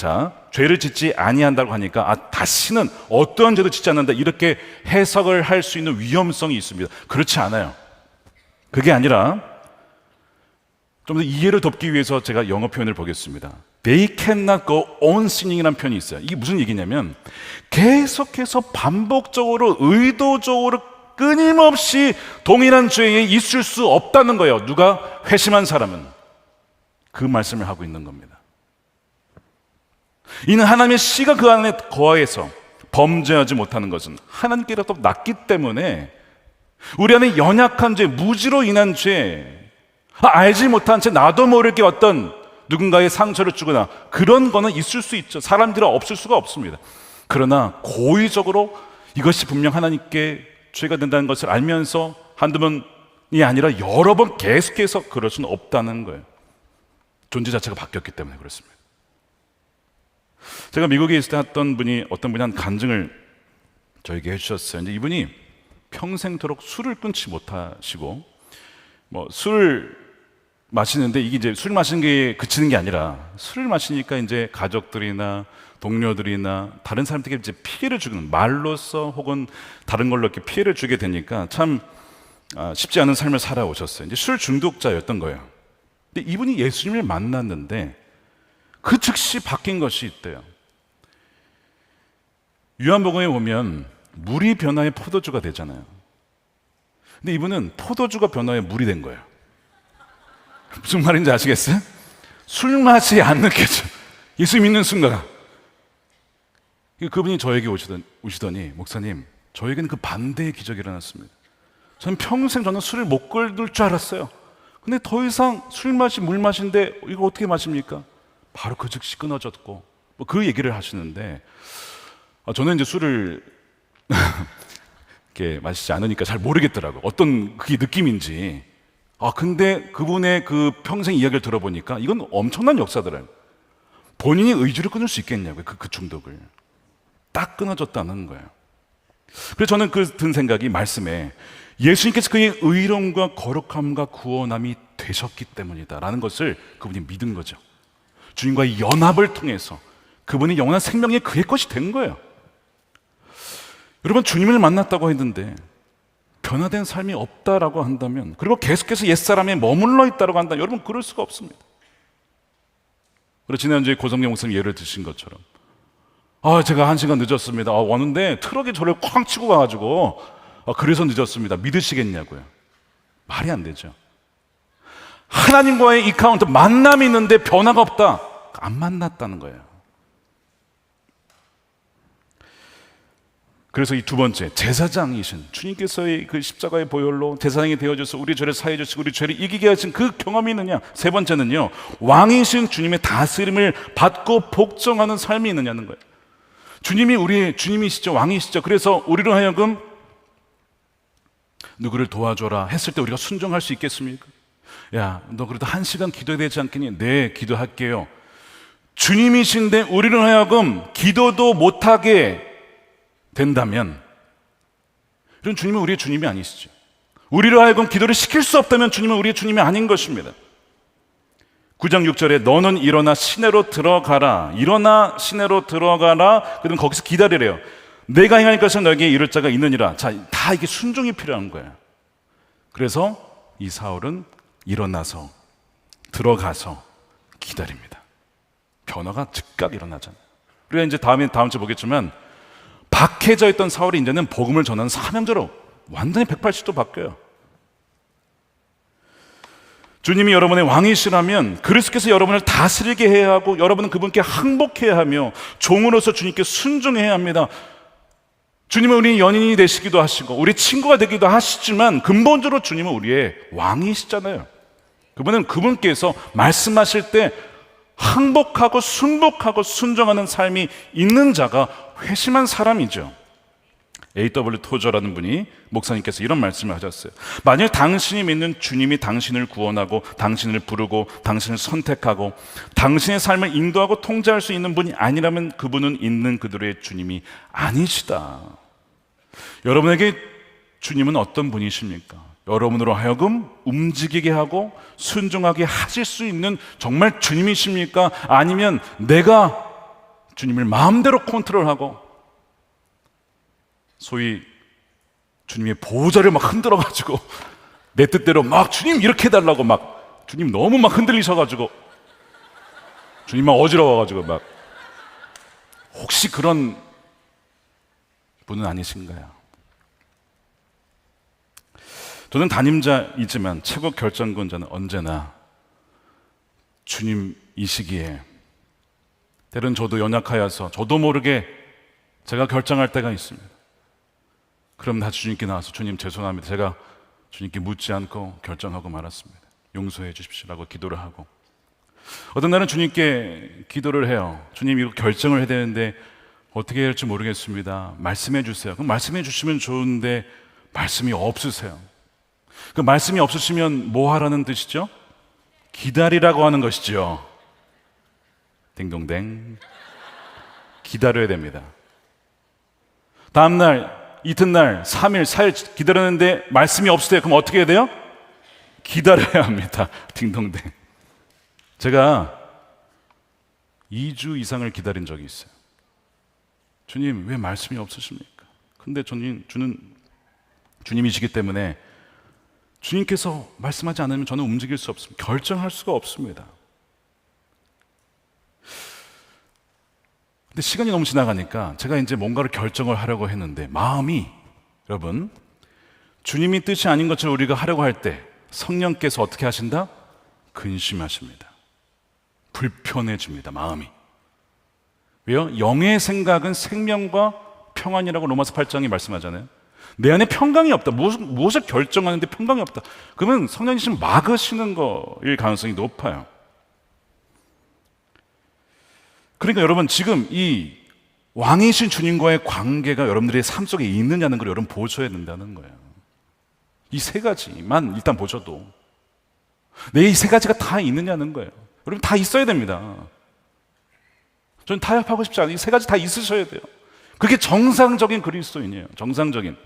죄를 짓지 아니한다고 하니까 다시는 어떠한 죄도 짓지 않는다 이렇게 해석을 할 수 있는 위험성이 있습니다. 그렇지 않아요. 그게 아니라 좀 더 이해를 돕기 위해서 제가 영어 표현을 보겠습니다. They cannot go on sinning이라는 표현이 있어요. 이게 무슨 얘기냐면 계속해서 반복적으로 의도적으로 끊임없이 동일한 죄에 있을 수 없다는 거예요. 누가 회심한 사람은 그 말씀을 하고 있는 겁니다. 이는 하나님의 씨가 그 안에 거하여서 범죄하지 못하는 것은 하나님께로부터 났기 때문에 우리 안에 연약한 죄, 무지로 인한 죄, 알지 못한 채 나도 모르게 어떤 누군가의 상처를 주거나 그런 거는 있을 수 있죠. 사람들은 없을 수가 없습니다. 그러나 고의적으로 이것이 분명 하나님께 죄가 된다는 것을 알면서 한두 번이 아니라 여러 번 계속해서 그럴 수는 없다는 거예요. 존재 자체가 바뀌었기 때문에 그렇습니다. 제가 미국에 있을 때 어떤 분이 한 간증을 저에게 해주셨어요. 이제 이분이 평생토록 술을 끊지 못하시고 술을 마시는데 이게 이제 술 마시는 게 그치는 게 아니라 술을 마시니까 이제 가족들이나 동료들이나 다른 사람들에게 이제 피해를 주는 말로써 혹은 다른 걸로 이렇게 피해를 주게 되니까 참 쉽지 않은 삶을 살아오셨어요. 이제 술 중독자였던 거예요. 근데 이분이 예수님을 만났는데 그 즉시 바뀐 것이 있대요. 요한복음에 보면 물이 변화해 포도주가 되잖아요. 근데 이분은 포도주가 변화해 물이 된 거예요. 무슨 말인지 아시겠어요? 술 맛이 안 느껴져. 예수 믿는 순간. 그분이 저에게 오시더니 목사님, 저에게는 그 반대의 기적이 일어났습니다. 저는 평생 술을 못 끊을 줄 알았어요. 근데 더 이상 술 맛이 물 맛인데 이거 어떻게 마십니까? 바로 그 즉시 끊어졌고 그 얘기를 하시는데 저는 이제 술을 이렇게 마시지 않으니까 잘 모르겠더라고요. 어떤 그게 느낌인지. 근데 그분의 그 평생 이야기를 들어보니까 이건 엄청난 역사더라고요. 본인이 의지를 끊을 수 있겠냐고요. 그 중독을. 딱 끊어졌다는 거예요. 그래서 저는 든 생각이 말씀에 예수님께서 그의 의로움과 거룩함과 구원함이 되셨기 때문이다라는 것을 그분이 믿은 거죠. 주님과의 연합을 통해서 그분이 영원한 생명이 그의 것이 된 거예요. 여러분, 주님을 만났다고 했는데 변화된 삶이 없다라고 한다면, 그리고 계속해서 옛사람에 머물러 있다라고 한다면 여러분 그럴 수가 없습니다. 그리고 지난주에 고성경 목사님 예를 드신 것처럼 제가 1시간 늦었습니다. 왔는데 트럭이 저를 쾅 치고 가가지고 그래서 늦었습니다. 믿으시겠냐고요. 말이 안 되죠. 하나님과의 이카운트 만남이 있는데 변화가 없다. 안 만났다는 거예요. 그래서 이 두 번째, 제사장이신 주님께서의 그 십자가의 보혈로 제사장이 되어줘서 우리 죄를 사해 주시고 우리 죄를 이기게 하신 그 경험이 있느냐. 세 번째는요, 왕이신 주님의 다스림을 받고 복종하는 삶이 있느냐는 거예요. 주님이 우리의 주님이시죠. 왕이시죠. 그래서 우리로 하여금 누구를 도와줘라 했을 때 우리가 순종할 수 있겠습니까? 야, 너 그래도 1시간 기도해야 되지 않겠니? 네, 기도할게요. 주님이신데 우리로 하여금 기도도 못하게 된다면, 그럼 주님은 우리의 주님이 아니시죠. 우리로 하여금 기도를 시킬 수 없다면 주님은 우리의 주님이 아닌 것입니다. 9장 6절에 너는 일어나 시내로 들어가라. 일어나 시내로 들어가라. 그럼 거기서 기다리래요. 내가 행할 것은 너에게 이룰 자가 있느니라. 자, 다 이게 순종이 필요한 거예요. 그래서 이 사울은 일어나서 들어가서 기다립니다. 변화가 즉각 일어나잖아요. 우리가 이제 다음 주 보겠지만 박해져 있던 사울이 이제는 복음을 전하는 사명자로 완전히 180도 바뀌어요. 주님이 여러분의 왕이시라면 그리스도께서 여러분을 다스리게 해야 하고 여러분은 그분께 항복해야 하며 종으로서 주님께 순종해야 합니다. 주님은 우리 연인이 되시기도 하시고 우리 친구가 되기도 하시지만 근본적으로 주님은 우리의 왕이시잖아요. 그분은 그분께서 말씀하실 때 항복하고 순복하고 순종하는 삶이 있는 자가 회심한 사람이죠. A.W. 토저라는 분이 목사님께서 이런 말씀을 하셨어요. 만일 당신이 믿는 주님이 당신을 구원하고 당신을 부르고 당신을 선택하고 당신의 삶을 인도하고 통제할 수 있는 분이 아니라면 그분은 있는 그대로의 주님이 아니시다. 여러분에게 주님은 어떤 분이십니까? 여러분으로 하여금 움직이게 하고 순종하게 하실 수 있는 정말 주님이십니까? 아니면 내가 주님을 마음대로 컨트롤하고 소위 주님의 보호자를 막 흔들어가지고 내 뜻대로 막 주님 이렇게 해달라고 막 주님 너무 막 흔들리셔가지고 주님 막 어지러워가지고 막 혹시 그런 분은 아니신가요? 저는 담임자이지만 최고 결정권자는 언제나 주님이시기에 때론 저도 연약하여서 저도 모르게 제가 결정할 때가 있습니다. 그럼 다 주님께 나와서 주님 죄송합니다. 제가 주님께 묻지 않고 결정하고 말았습니다. 용서해 주십시오라고 기도를 하고 어떤 날은 주님께 기도를 해요. 주님 이거 결정을 해야 되는데 어떻게 해야 할지 모르겠습니다. 말씀해 주세요. 그럼 말씀해 주시면 좋은데 말씀이 없으세요. 그 말씀이 없으시면 뭐 하라는 뜻이죠? 기다리라고 하는 것이죠. 딩동댕. 기다려야 됩니다. 다음날 이튿날 3일 4일 기다렸는데 말씀이 없을 때 그럼 어떻게 해야 돼요? 기다려야 합니다. 딩동댕. 제가 2주 이상을 기다린 적이 있어요. 주님 왜 말씀이 없으십니까? 근데 주는 주님이시기 때문에 주님께서 말씀하지 않으면 저는 움직일 수 없습니다. 결정할 수가 없습니다. 근데 시간이 너무 지나가니까 제가 이제 뭔가를 결정을 하려고 했는데 마음이 여러분 주님이 뜻이 아닌 것처럼 우리가 하려고 할 때 성령께서 어떻게 하신다? 근심하십니다. 불편해집니다. 마음이. 왜요? 영의 생각은 생명과 평안이라고 로마서 8장이 말씀하잖아요. 내 안에 평강이 없다. 무엇을 결정하는데 평강이 없다. 그러면 성령님이 막으시는 거일 가능성이 높아요. 그러니까 여러분 지금 이 왕이신 주님과의 관계가 여러분들의 삶 속에 있느냐는 걸 여러분 보셔야 된다는 거예요. 이 세 가지만 일단 보셔도 내 이 세 가지가 다 있느냐는 거예요. 여러분 다 있어야 됩니다. 저는 타협하고 싶지 않아요. 이 세 가지 다 있으셔야 돼요. 그게 정상적인 그리스도인이에요. 정상적인.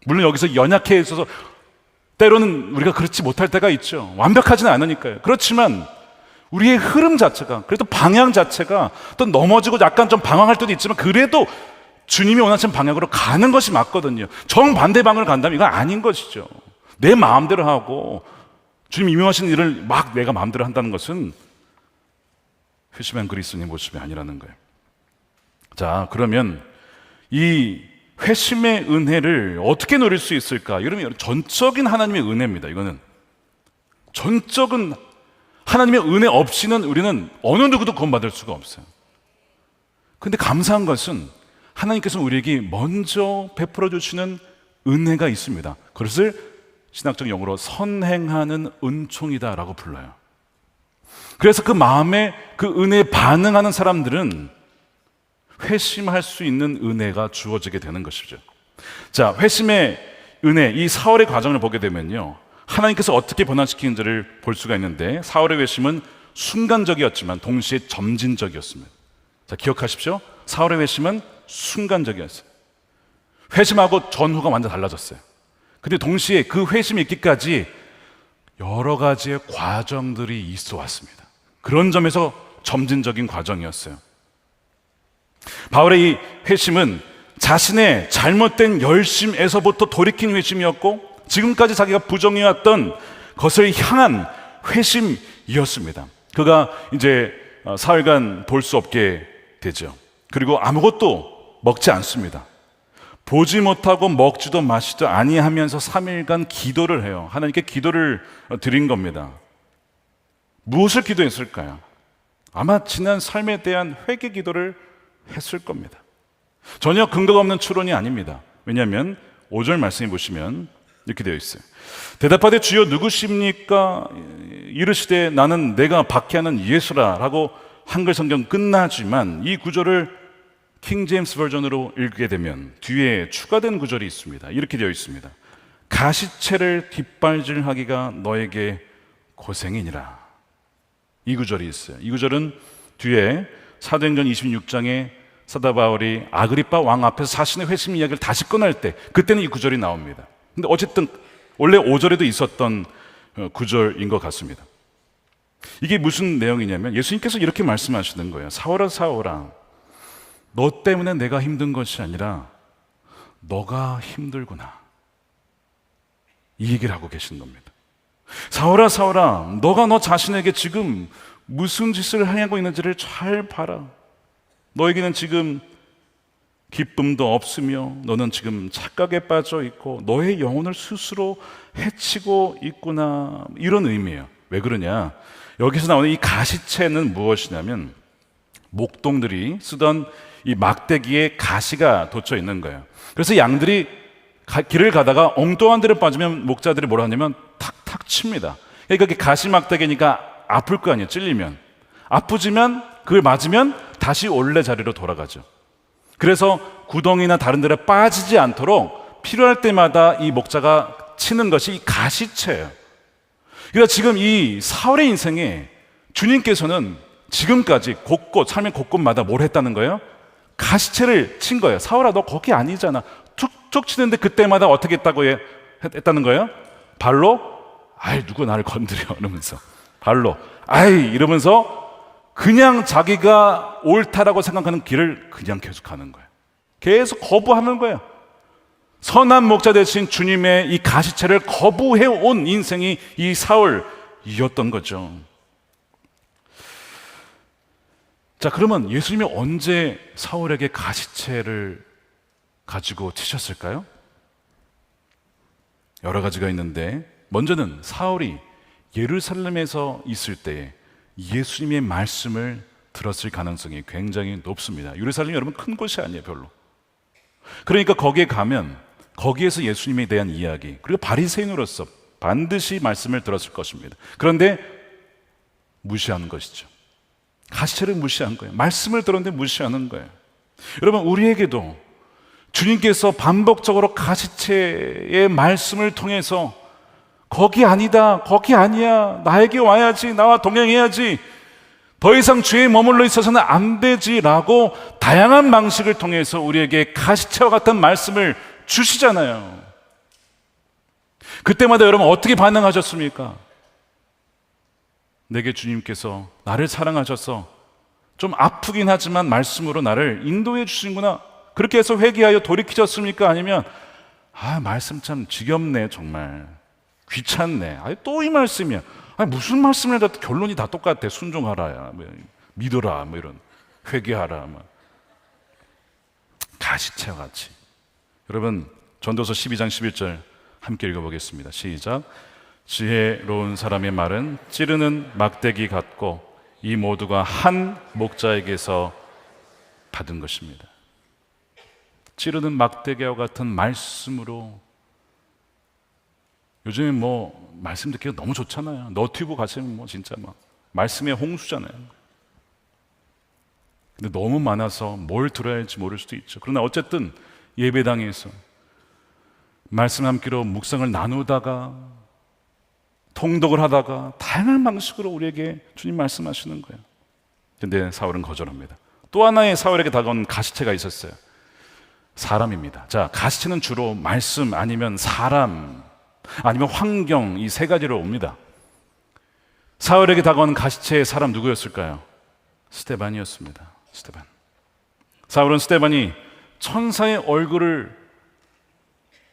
물론 여기서 연약해 있어서 때로는 우리가 그렇지 못할 때가 있죠. 완벽하지는 않으니까요. 그렇지만 우리의 흐름 자체가 그래도 방향 자체가 또 넘어지고 약간 좀 방황할 때도 있지만 그래도 주님이 원하시는 방향으로 가는 것이 맞거든요. 정반대 방향을 간다면 이건 아닌 것이죠. 내 마음대로 하고 주님 임명하시는 일을 막 내가 마음대로 한다는 것은 회심한 그리스도인의 모습이 아니라는 거예요. 자, 그러면 이 회심의 은혜를 어떻게 누릴 수 있을까? 여러분, 전적인 하나님의 은혜입니다. 이거는 전적인 하나님의 은혜 없이는 우리는 어느 누구도 구원받을 수가 없어요. 그런데 감사한 것은 하나님께서는 우리에게 먼저 베풀어 주시는 은혜가 있습니다. 그것을 신학적 용어로 선행하는 은총이다라고 불러요. 그래서 그 마음에 그 은혜에 반응하는 사람들은 회심할 수 있는 은혜가 주어지게 되는 것이죠. 자, 회심의 은혜, 이 사월의 과정을 보게 되면요, 하나님께서 어떻게 변화시키는지를 볼 수가 있는데 사울의 회심은 순간적이었지만 동시에 점진적이었습니다. 자, 기억하십시오. 사울의 회심은 순간적이었어요. 회심하고 전후가 완전 달라졌어요. 근데 동시에 그 회심이 있기까지 여러 가지의 과정들이 있어 왔습니다. 그런 점에서 점진적인 과정이었어요. 바울의 이 회심은 자신의 잘못된 열심에서부터 돌이킨 회심이었고 지금까지 자기가 부정해왔던 것을 향한 회심이었습니다. 그가 이제 사흘간 볼 수 없게 되죠. 그리고 아무것도 먹지 않습니다. 보지 못하고 먹지도 마시지도 아니하면서 3일간 기도를 해요. 하나님께 기도를 드린 겁니다. 무엇을 기도했을까요? 아마 지난 삶에 대한 회개 기도를 했을 겁니다. 전혀 근거가 없는 추론이 아닙니다. 왜냐하면 5절 말씀해 보시면 이렇게 되어 있어요. 대답하되 주여 누구십니까? 이르시되 나는 내가 박해하는 예수라 라고 한글 성경 끝나지만 이 구절을 킹 제임스 버전으로 읽게 되면 뒤에 추가된 구절이 있습니다. 이렇게 되어 있습니다. 가시채를 뒷발질하기가 너에게 고생이니라. 이 구절이 있어요. 이 구절은 뒤에 사도행전 26장에 사도 바울이 아그리빠 왕 앞에서 자신의 회심 이야기를 다시 꺼낼 때 그때는 이 구절이 나옵니다. 근데 어쨌든 원래 5절에도 있었던 구절인 것 같습니다. 이게 무슨 내용이냐면 예수님께서 이렇게 말씀하시는 거예요. 사울아 사울아, 너 때문에 내가 힘든 것이 아니라 너가 힘들구나, 이 얘기를 하고 계신 겁니다. 사울아 사울아, 너가 너 자신에게 지금 무슨 짓을 하고 있는지를 잘 봐라. 너에게는 지금 기쁨도 없으며 너는 지금 착각에 빠져 있고 너의 영혼을 스스로 해치고 있구나, 이런 의미예요. 왜 그러냐, 여기서 나오는 이 가시채는 무엇이냐면 목동들이 쓰던 이 막대기에 가시가 돋쳐 있는 거예요. 그래서 양들이 길을 가다가 엉뚱한 데를 빠지면 목자들이 뭐라 하냐면 탁탁 칩니다. 그러니까 가시 막대기니까 아플 거 아니에요. 찔리면 아프지만 그걸 맞으면 다시 원래 자리로 돌아가죠. 그래서 구덩이나 다른 데로 빠지지 않도록 필요할 때마다 이 목자가 치는 것이 이 가시채예요. 그러니까 지금 이 사울의 인생에 주님께서는 지금까지 곳곳, 삶의 곳곳마다 뭘 했다는 거예요? 가시채를 친 거예요. 사울아, 너 거기 아니잖아. 툭툭 치는데 그때마다 어떻게 했다는 거예요? 발로, 아이 누구 나를 건드려 이러면서, 발로 아이 이러면서 그냥 자기가 옳다라고 생각하는 길을 그냥 계속 가는 거예요. 계속 거부하는 거예요. 선한 목자 되신 주님의 이 가시채를 거부해온 인생이 이 사울이었던 거죠. 자, 그러면 예수님이 언제 사울에게 가시채를 가지고 치셨을까요? 여러 가지가 있는데 먼저는 사울이 예루살렘에서 있을 때 예수님의 말씀을 들었을 가능성이 굉장히 높습니다. 예루살렘이 여러분 큰 곳이 아니에요, 별로. 그러니까 거기에 가면 거기에서 예수님에 대한 이야기, 그리고 바리새인으로서 반드시 말씀을 들었을 것입니다. 그런데 무시하는 것이죠. 가시채를 무시한 거예요. 말씀을 들었는데 무시하는 거예요. 여러분, 우리에게도 주님께서 반복적으로 가시채의 말씀을 통해서 거기 아니다, 거기 아니야, 나에게 와야지, 나와 동행해야지, 더 이상 죄에 머물러 있어서는 안 되지라고 다양한 방식을 통해서 우리에게 가시채와 같은 말씀을 주시잖아요. 그때마다 여러분 어떻게 반응하셨습니까? 내게 주님께서 나를 사랑하셔서 좀 아프긴 하지만 말씀으로 나를 인도해 주시는구나, 그렇게 해서 회개하여 돌이키셨습니까? 아니면 말씀 참 지겹네, 정말 귀찮네, 또 이 말씀이야, 무슨 말씀을 해도 결론이 다 똑같아, 순종하라야, 믿어라, 이런, 회개하라, 가시채와 같이. 여러분, 전도서 12장 11절 함께 읽어보겠습니다. 시작. 지혜로운 사람의 말은 찌르는 막대기 같고 이 모두가 한 목자에게서 받은 것입니다. 찌르는 막대기와 같은 말씀으로, 요즘에 말씀 듣기가 너무 좋잖아요. 너튜브 가시면 진짜 말씀의 홍수잖아요. 근데 너무 많아서 뭘 들어야 할지 모를 수도 있죠. 그러나 어쨌든 예배당에서 말씀 함께로 묵상을 나누다가 통독을 하다가 다양한 방식으로 우리에게 주님 말씀하시는 거예요. 근데 사울은 거절합니다. 또 하나의 사울에게 다가온 가시채가 있었어요. 사람입니다. 자, 가시채는 주로 말씀 아니면 사람 아니면 환경, 이 세 가지로 옵니다. 사울에게 다가온 가시채의 사람 누구였을까요? 스데반이었습니다. 스데반. 사울은 스데반이 천사의 얼굴을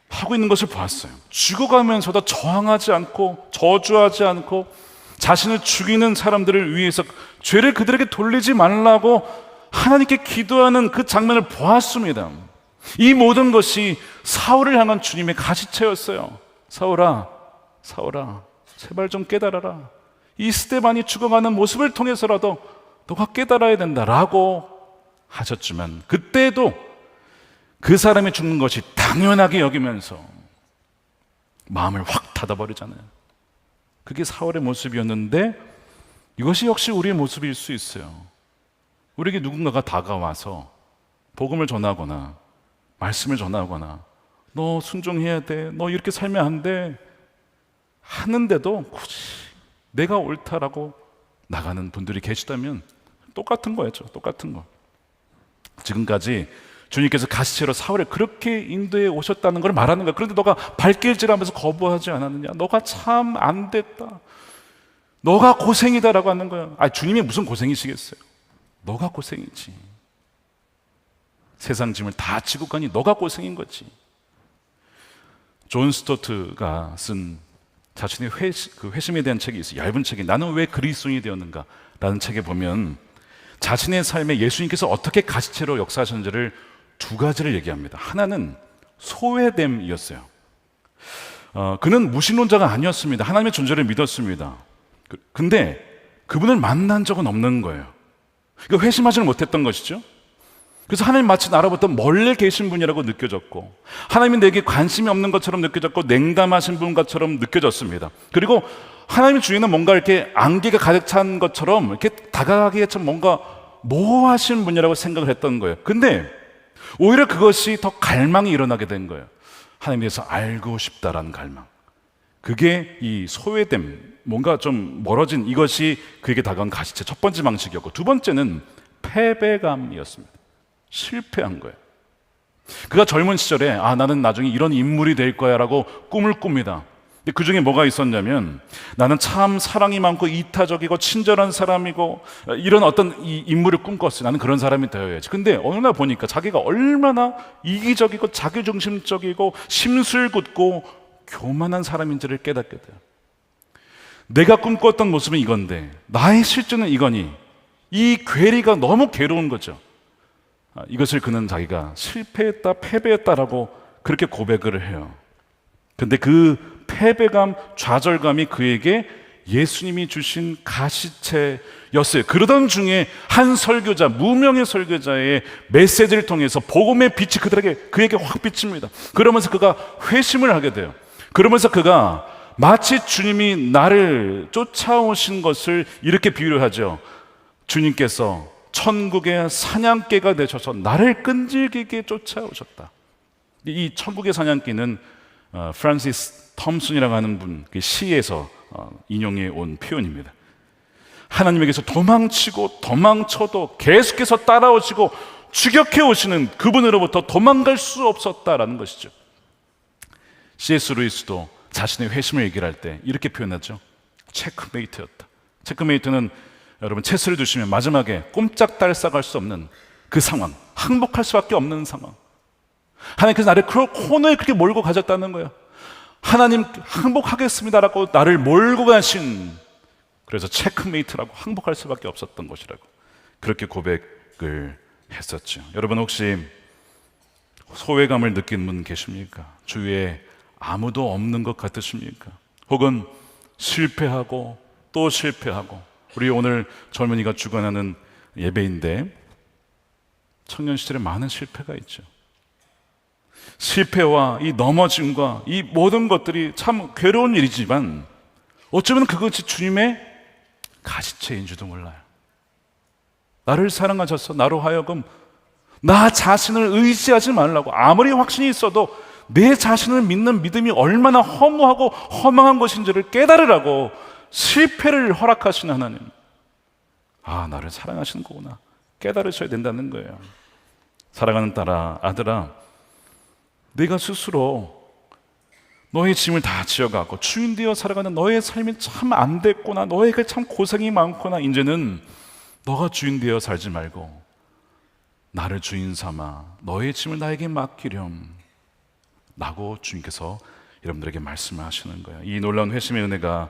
하고 있는 것을 보았어요. 죽어가면서도 저항하지 않고 저주하지 않고 자신을 죽이는 사람들을 위해서 죄를 그들에게 돌리지 말라고 하나님께 기도하는 그 장면을 보았습니다. 이 모든 것이 사울을 향한 주님의 가시체였어요. 사울아, 사울아, 제발 좀 깨달아라. 이 스데반이 죽어가는 모습을 통해서라도 너가 깨달아야 된다라고 하셨지만, 그때도 그 사람이 죽는 것이 당연하게 여기면서 마음을 확 닫아버리잖아요. 그게 사울의 모습이었는데, 이것이 역시 우리의 모습일 수 있어요. 우리에게 누군가가 다가와서 복음을 전하거나 말씀을 전하거나 너 순종해야 돼, 너 이렇게 살면 안 돼 하는데도 굳이 내가 옳다라고 나가는 분들이 계시다면 똑같은 거였죠. 똑같은 거. 지금까지 주님께서 가시체로 사울을 그렇게 인도해 오셨다는 걸 말하는 거야. 그런데 너가 발길질하면서 거부하지 않았느냐? 너가 참 안 됐다, 너가 고생이다라고 하는 거야. 주님이 무슨 고생이시겠어요? 너가 고생이지. 세상 짐을 다 지고 가니 너가 고생인 거지. 존 스토트가 쓴 자신의 회심에 대한 책이 있어요. 얇은 책이 나는 왜 그리스도인이 되었는가 라는 책에 보면 자신의 삶에 예수님께서 어떻게 가시체로 역사하셨는지를 두 가지를 얘기합니다. 하나는 소외됨이었어요. 그는 무신론자가 아니었습니다. 하나님의 존재를 믿었습니다. 근데 그분을 만난 적은 없는 거예요. 그러니까 회심하지는 못했던 것이죠. 그래서 하나님 마치 나로부터 멀리 계신 분이라고 느껴졌고, 하나님이 내게 관심이 없는 것처럼 느껴졌고, 냉담하신 분 것처럼 느껴졌습니다. 그리고 하나님 주위에는 뭔가 이렇게 안개가 가득 찬 것처럼 이렇게 다가가기에 참 뭔가 모호하신 분이라고 생각을 했던 거예요. 근데 오히려 그것이 더 갈망이 일어나게 된 거예요. 하나님에 대해서 알고 싶다라는 갈망. 그게 이 소외됨, 뭔가 좀 멀어진 이것이 그에게 다가온 가시체 첫 번째 방식이었고, 두 번째는 패배감이었습니다. 실패한 거예요. 그가 젊은 시절에 나는 나중에 이런 인물이 될 거야 라고 꿈을 꿉니다. 근데 그 중에 뭐가 있었냐면, 나는 참 사랑이 많고 이타적이고 친절한 사람이고 이런 어떤 이 인물을 꿈꿨어요. 나는 그런 사람이 되어야지. 근데 어느 날 보니까 자기가 얼마나 이기적이고 자기중심적이고 심술궂고 교만한 사람인지를 깨닫게 돼요. 내가 꿈꿨던 모습은 이건데 나의 실제는 이거니, 이 괴리가 너무 괴로운 거죠. 이것을 그는 자기가 실패했다, 패배했다라고 그렇게 고백을 해요. 근데 그 패배감, 좌절감이 그에게 예수님이 주신 가시체였어요. 그러던 중에 한 설교자, 무명의 설교자의 메시지를 통해서 복음의 빛이 그에게 확 비칩니다. 그러면서 그가 회심을 하게 돼요. 그러면서 그가 마치 주님이 나를 쫓아오신 것을 이렇게 비유를 하죠. 주님께서 천국의 사냥개가 되셔서 나를 끈질기게 쫓아오셨다. 이 천국의 사냥개는 프란시스 톰슨이라고 하는 분 그 시에서 인용해 온 표현입니다. 하나님에게서 도망치고 도망쳐도 계속해서 따라오시고 추격해 오시는 그분으로부터 도망갈 수 없었다라는 것이죠. C.S. 루이스도 자신의 회심을 얘기할 때 이렇게 표현하죠. 체크메이트였다. 체크메이트는 여러분 체스를 두시면 마지막에 꼼짝달싹할 수 없는 그 상황, 항복할 수밖에 없는 상황. 하나님께서 나를 그 코너에 그렇게 몰고 가셨다는 거예요. 하나님 항복하겠습니다라고 나를 몰고 가신, 그래서 체크메이트라고 항복할 수밖에 없었던 것이라고 그렇게 고백을 했었죠. 여러분 혹시 소외감을 느낀 분 계십니까? 주위에 아무도 없는 것 같으십니까? 혹은 실패하고 또 실패하고, 우리 오늘 젊은이가 주관하는 예배인데 청년 시절에 많은 실패가 있죠. 실패와 이 넘어짐과 이 모든 것들이 참 괴로운 일이지만 어쩌면 그것이 주님의 가시체인지도 몰라요. 나를 사랑하셔서 나로 하여금 나 자신을 의지하지 말라고, 아무리 확신이 있어도 내 자신을 믿는 믿음이 얼마나 허무하고 허망한 것인지를 깨달으라고 실패를 허락하시는 하나님. 나를 사랑하시는 거구나 깨달으셔야 된다는 거예요. 사랑하는 딸아, 아들아, 네가 스스로 너의 짐을 다 지어가고 주인 되어 살아가는 너의 삶이 참 안 됐구나, 너에게 참 고생이 많구나, 이제는 너가 주인 되어 살지 말고 나를 주인 삼아 너의 짐을 나에게 맡기렴 라고 주님께서 여러분들에게 말씀을 하시는 거예요. 이 놀라운 회심의 은혜가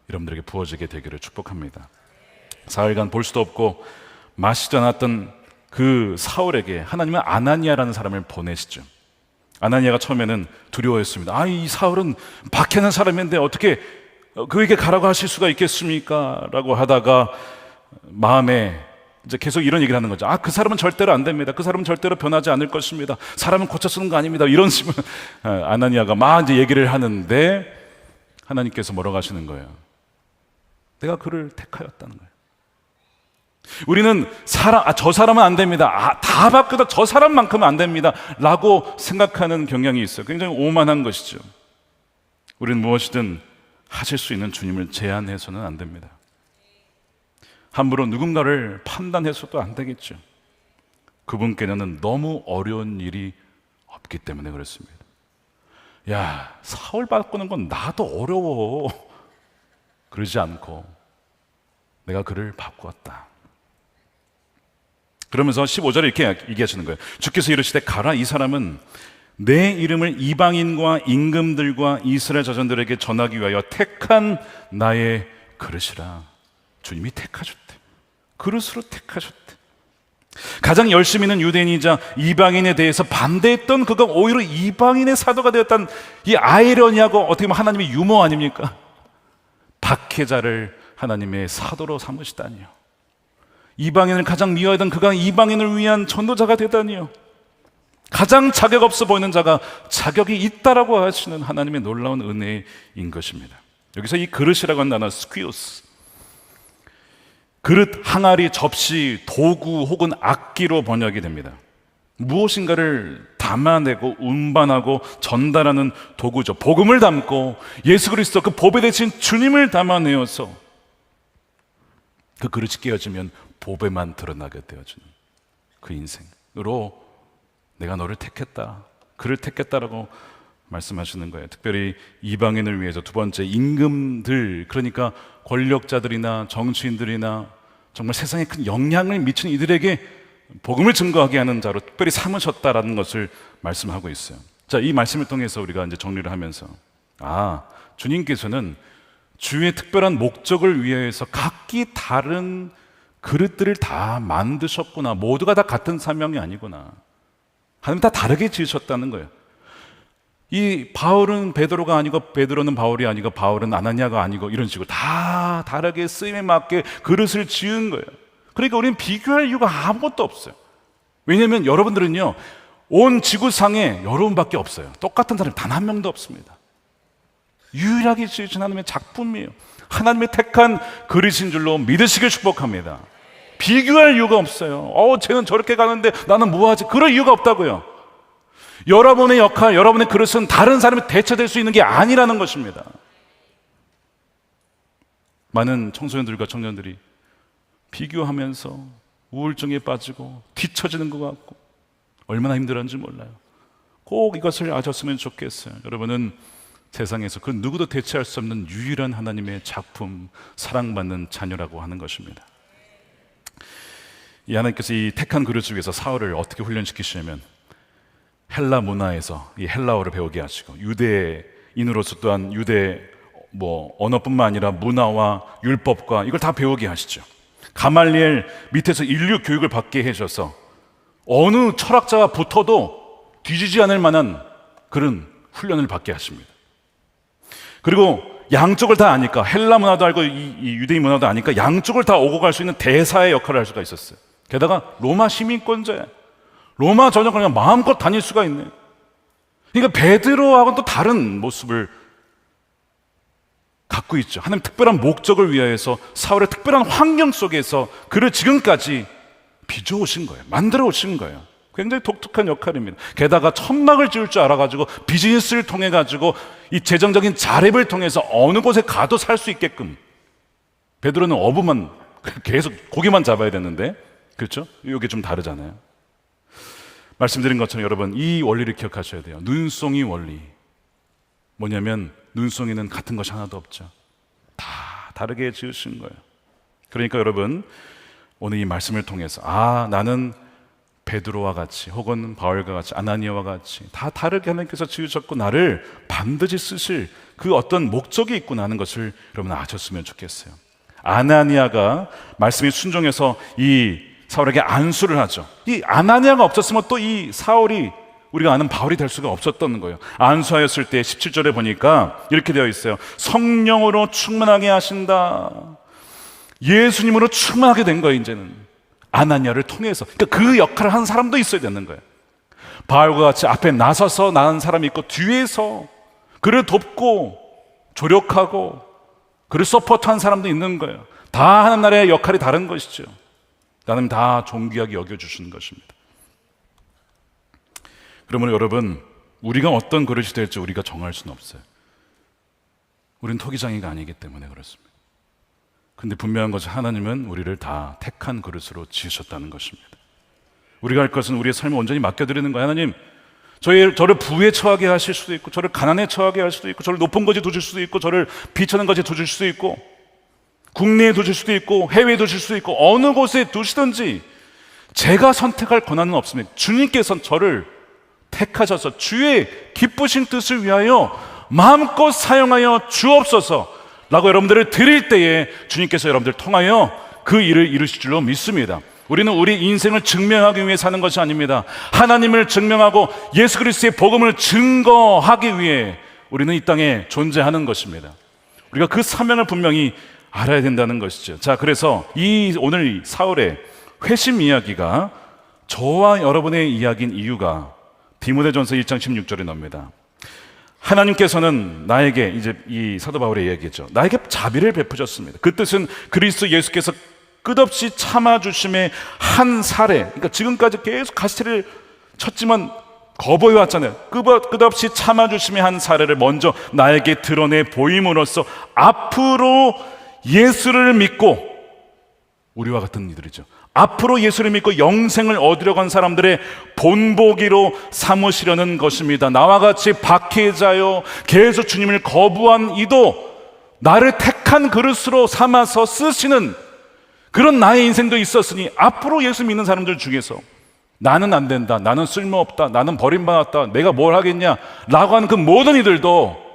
여러분들에게 부어지게 되기를 축복합니다. 사흘간 볼 수도 없고 마시지 않았던 그 사울에게 하나님은 아나니아라는 사람을 보내시죠. 아나니아가 처음에는 두려워했습니다. 이 사울은 박해하는 사람인데 어떻게 그에게 가라고 하실 수가 있겠습니까? 라고 하다가 마음에 이제 계속 이런 얘기를 하는 거죠. 그 사람은 절대로 안 됩니다. 그 사람은 절대로 변하지 않을 것입니다. 사람은 고쳐 쓰는 거 아닙니다. 이런 식으로 아나니아가 막 이제 얘기를 하는데 하나님께서 뭐라고 하시는 거예요? 내가 그를 택하였다는 거예요. 우리는 저 사람은 안 됩니다. 다 바뀌어도 저 사람만큼은 안 됩니다. 라고 생각하는 경향이 있어요. 굉장히 오만한 것이죠. 우리는 무엇이든 하실 수 있는 주님을 제한해서는 안 됩니다. 함부로 누군가를 판단해서도 안 되겠죠. 그분께는 너무 어려운 일이 없기 때문에 그렇습니다. 사울 바꾸는 건 나도 어려워. 그러지 않고 내가 그를 바꾸었다. 그러면서 15절에 이렇게 얘기하시는 거예요. 주께서 이르시되 가라, 이 사람은 내 이름을 이방인과 임금들과 이스라엘 자손들에게 전하기 위하여 택한 나의 그릇이라. 주님이 택하셨대. 그릇으로 택하셨대. 가장 열심히 있는 유대인이자 이방인에 대해서 반대했던 그가 오히려 이방인의 사도가 되었다는 이 아이러니하고 어떻게 보면 하나님의 유머 아닙니까? 박해자를 하나님의 사도로 삼으시다니요. 이방인을 가장 미워하던 그가 이방인을 위한 전도자가 되다니요. 가장 자격 없어 보이는 자가 자격이 있다라고 하시는 하나님의 놀라운 은혜인 것입니다. 여기서 이 그릇이라고 하는 단어 스퀴오스, 그릇, 항아리, 접시, 도구 혹은 악기로 번역이 됩니다. 무엇인가를 담아내고 운반하고 전달하는 도구죠. 복음을 담고 예수 그리스도 그 보배 대신 주님을 담아내어서 그 그릇이 깨어지면 보배만 드러나게 되어지는 그 인생으로 내가 너를 택했다, 그를 택했다라고 말씀하시는 거예요. 특별히 이방인을 위해서. 두 번째, 임금들, 그러니까 권력자들이나 정치인들이나 정말 세상에 큰 영향을 미치는 이들에게 복음을 증거하게 하는 자로 특별히 삼으셨다라는 것을 말씀하고 있어요. 자, 이 말씀을 통해서 우리가 이제 정리를 하면서 주님께서는 주의 특별한 목적을 위해서 각기 다른 그릇들을 다 만드셨구나. 모두가 다 같은 사명이 아니구나. 하나님 다 다르게 지으셨다는 거예요. 이 바울은 베드로가 아니고 베드로는 바울이 아니고 바울은 아나니아가 아니고 이런 식으로 다 다르게 쓰임에 맞게 그릇을 지은 거예요. 그러니까 우리는 비교할 이유가 아무것도 없어요. 왜냐하면 여러분들은요, 온 지구상에 여러분밖에 없어요. 똑같은 사람이 단 한 명도 없습니다. 유일하게 지으신 하나님의 작품이에요. 하나님의 택한 그릇인 줄로 믿으시길 축복합니다. 비교할 이유가 없어요. 쟤는 저렇게 가는데 나는 뭐하지? 그럴 이유가 없다고요. 여러분의 역할, 여러분의 그릇은 다른 사람이 대체될 수 있는 게 아니라는 것입니다. 많은 청소년들과 청년들이 비교하면서 우울증에 빠지고 뒤처지는 것 같고 얼마나 힘들었는지 몰라요. 꼭 이것을 아셨으면 좋겠어요. 여러분은 세상에서 그 누구도 대체할 수 없는 유일한 하나님의 작품, 사랑받는 자녀라고 하는 것입니다. 이 하나님께서 이 택한 그릇을 위해서 사울을 어떻게 훈련시키시냐면 헬라 문화에서 이 헬라어를 배우게 하시고 유대인으로서 또한 유대 언어뿐만 아니라 문화와 율법과 이걸 다 배우게 하시죠. 가말리엘 밑에서 인류 교육을 받게 해줘서 어느 철학자와 붙어도 뒤지지 않을 만한 그런 훈련을 받게 하십니다. 그리고 양쪽을 다 아니까, 헬라 문화도 알고 이 유대인 문화도 아니까 양쪽을 다 오고 갈 수 있는 대사의 역할을 할 수가 있었어요. 게다가 로마 시민권자예요. 로마 전역을 그냥 마음껏 다닐 수가 있네. 그러니까 베드로하고는 또 다른 모습을 갖고 있죠. 하나님 특별한 목적을 위하여서 사울의 특별한 환경 속에서 그를 지금까지 빚어오신 거예요. 만들어 오신 거예요. 굉장히 독특한 역할입니다. 게다가 천막을 지을 줄 알아가지고 비즈니스를 통해가지고 이 재정적인 자립을 통해서 어느 곳에 가도 살 수 있게끔. 베드로는 어부만 계속 고기만 잡아야 되는데, 그렇죠? 이게 좀 다르잖아요. 말씀드린 것처럼 여러분, 이 원리를 기억하셔야 돼요. 눈송이 원리. 뭐냐면 눈송이는 같은 것이 하나도 없죠. 다 다르게 지으신 거예요. 그러니까 여러분, 오늘 이 말씀을 통해서 나는 베드로와 같이 혹은 바울과 같이 아나니아와 같이 다 다르게 하나님께서 지으셨고 나를 반드시 쓰실 그 어떤 목적이 있구나 하는 것을 여러분 아셨으면 좋겠어요. 아나니아가 말씀에 순종해서 이 사울에게 안수를 하죠. 이 아나니아가 없었으면 또 이 사울이 우리가 아는 바울이 될 수가 없었던 거예요. 안수하였을 때 17절에 보니까 이렇게 되어 있어요. 성령으로 충만하게 하신다. 예수님으로 충만하게 된 거예요. 이제는 아나니아를 통해서. 그러니까 그 역할을 하는 사람도 있어야 되는 거예요. 바울과 같이 앞에 나서서 나는 사람이 있고, 뒤에서 그를 돕고 조력하고 그를 서포트한 사람도 있는 거예요. 다 하는 나라의 역할이 다른 것이죠. 하나님 다 존귀하게 여겨주시는 것입니다. 그러므로 여러분, 우리가 어떤 그릇이 될지 우리가 정할 수는 없어요. 우리는 토기장이가 아니기 때문에 그렇습니다. 근데 분명한 것은 하나님은 우리를 다 택한 그릇으로 지으셨다는 것입니다. 우리가 할 것은 우리의 삶을 온전히 맡겨드리는 거예요. 하나님, 저를 부에 처하게 하실 수도 있고, 저를 가난에 처하게 할 수도 있고, 저를 높은 것에 두실 수도 있고, 저를 비천한 것에 두실 수도 있고, 국내에 두실 수도 있고, 해외에 두실 수도 있고, 어느 곳에 두시든지 제가 선택할 권한은 없습니다. 주님께서 저를 택하셔서 주의 기쁘신 뜻을 위하여 마음껏 사용하여 주옵소서 라고 여러분들을 드릴 때에 주님께서 여러분들 통하여 그 일을 이루실 줄로 믿습니다. 우리는 우리 인생을 증명하기 위해 사는 것이 아닙니다. 하나님을 증명하고 예수 그리스도의 복음을 증거하기 위해 우리는 이 땅에 존재하는 것입니다. 우리가 그 사명을 분명히 알아야 된다는 것이죠. 자, 그래서 오늘 사울의 회심 이야기가 저와 여러분의 이야기인 이유가 디모데전서 1장 16절에 나옵니다. 하나님께서는 나에게, 이제 이 사도 바울의 이야기죠, 나에게 자비를 베푸셨습니다. 그 뜻은 그리스도 예수께서 끝없이 참아주심의 한 사례, 그러니까 지금까지 계속 가시를 쳤지만 거부해왔잖아요. 끝없이 참아주심의 한 사례를 먼저 나에게 드러내 보임으로써 앞으로 예수를 믿고, 우리와 같은 이들이죠, 앞으로 예수를 믿고 영생을 얻으려 간 사람들의 본보기로 삼으시려는 것입니다. 나와 같이 박해자요 계속 주님을 거부한 이도 나를 택한 그릇으로 삼아서 쓰시는 그런 나의 인생도 있었으니, 앞으로 예수 믿는 사람들 중에서 나는 안 된다, 나는 쓸모없다, 나는 버림받았다, 내가 뭘 하겠냐 라고 하는 그 모든 이들도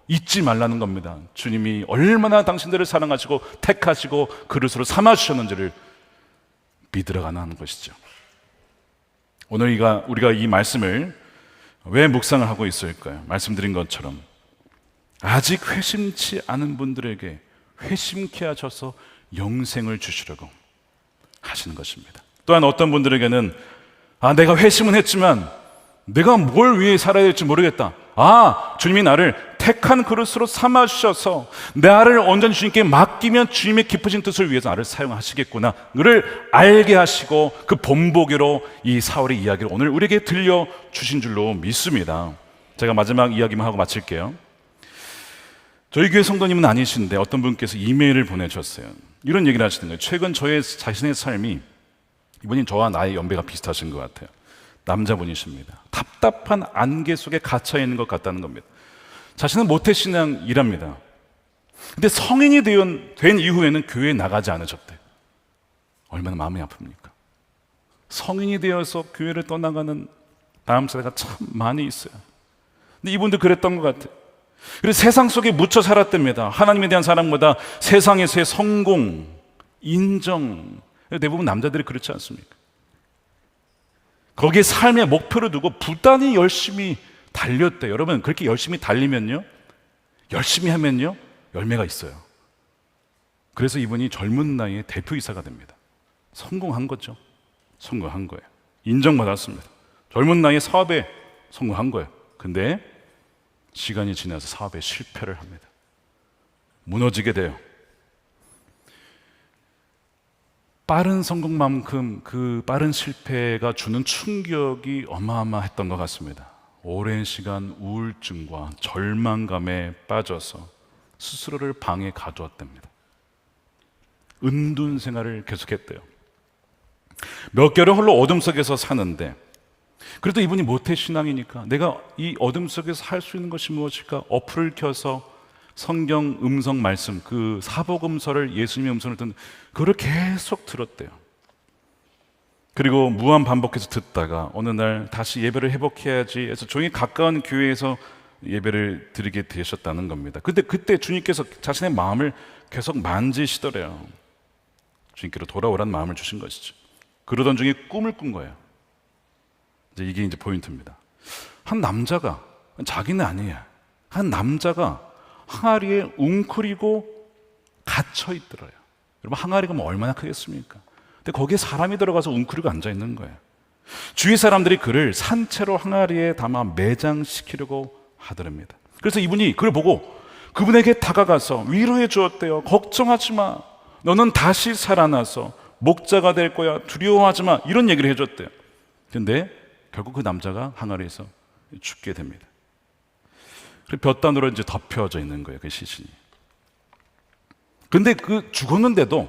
잊지 말라는 겁니다. 주님이 얼마나 당신들을 사랑하시고 택하시고 그릇으로 삼아주셨는지를 믿으러가는 하는 것이죠. 오늘 우리가 이 말씀을 왜 묵상을 하고 있을까요? 말씀드린 것처럼 아직 회심치 않은 분들에게 회심케 하셔서 영생을 주시려고 하시는 것입니다. 또한 어떤 분들에게는 내가 회심은 했지만 내가 뭘 위해 살아야 될지 모르겠다. 주님이 나를 택한 그릇으로 삼아주셔서 나를 온전히 주님께 맡기면 주님의 기쁘신 뜻을 위해서 나를 사용하시겠구나를 알게 하시고, 그 본보기로 이 사울의 이야기를 오늘 우리에게 들려주신 줄로 믿습니다. 제가 마지막 이야기만 하고 마칠게요. 저희 교회 성도님은 아니신데 어떤 분께서 이메일을 보내주셨어요. 이런 얘기를 하시는 거예요. 최근 저의 자신의 삶이, 이분이 저와 나의 연배가 비슷하신 것 같아요. 남자분이십니다. 답답한 안개 속에 갇혀 있는 것 같다는 겁니다. 자신은 모태신앙이랍니다. 근데 성인이 된 이후에는 교회에 나가지 않으셨대요. 얼마나 마음이 아픕니까? 성인이 되어서 교회를 떠나가는 다음 세대가 참 많이 있어요. 근데 이분도 그랬던 것 같아요. 그래서 세상 속에 묻혀 살았답니다. 하나님에 대한 사랑보다 세상에서의 성공, 인정, 대부분 남자들이 그렇지 않습니까? 거기에 삶의 목표를 두고 부단히 열심히 달렸대요. 여러분, 그렇게 열심히 달리면요, 열심히 하면요, 열매가 있어요. 그래서 이분이 젊은 나이에 대표이사가 됩니다. 성공한 거죠. 성공한 거예요. 인정받았습니다. 젊은 나이에 사업에 성공한 거예요. 근데 시간이 지나서 사업에 실패를 합니다. 무너지게 돼요. 빠른 성공만큼 그 빠른 실패가 주는 충격이 어마어마했던 것 같습니다. 오랜 시간 우울증과 절망감에 빠져서 스스로를 방에 가두었답니다. 은둔 생활을 계속했대요. 몇 개월 홀로 어둠 속에서 사는데, 그래도 이분이 모태신앙이니까 내가 이 어둠 속에서 할 수 있는 것이 무엇일까? 어플을 켜서 성경 음성 말씀, 그 사복음서를, 예수님의 음성을 듣는, 그걸 계속 들었대요. 그리고 무한 반복해서 듣다가 어느 날 다시 예배를 회복해야지 해서 조용히 가까운 교회에서 예배를 드리게 되셨다는 겁니다. 근데 그때 주님께서 자신의 마음을 계속 만지시더래요. 주님께로 돌아오라는 마음을 주신 것이죠. 그러던 중에 꿈을 꾼 거예요. 이게 이제 포인트입니다. 한 남자가, 자기는 아니야, 한 남자가 항아리에 웅크리고 갇혀 있더래요. 여러분, 항아리가 뭐 얼마나 크겠습니까? 근데 거기에 사람이 들어가서 웅크리고 앉아 있는 거예요. 주위 사람들이 그를 산채로 항아리에 담아 매장시키려고 하더랍니다. 그래서 이분이 그걸 보고 그분에게 다가가서 위로해 주었대요. 걱정하지 마, 너는 다시 살아나서 목자가 될 거야, 두려워하지 마, 이런 얘기를 해줬대요. 근데 결국 그 남자가 항아리에서 죽게 됩니다. 볕단으로 이제 덮여져 있는 거예요, 그 시신이. 근데 그 죽었는데도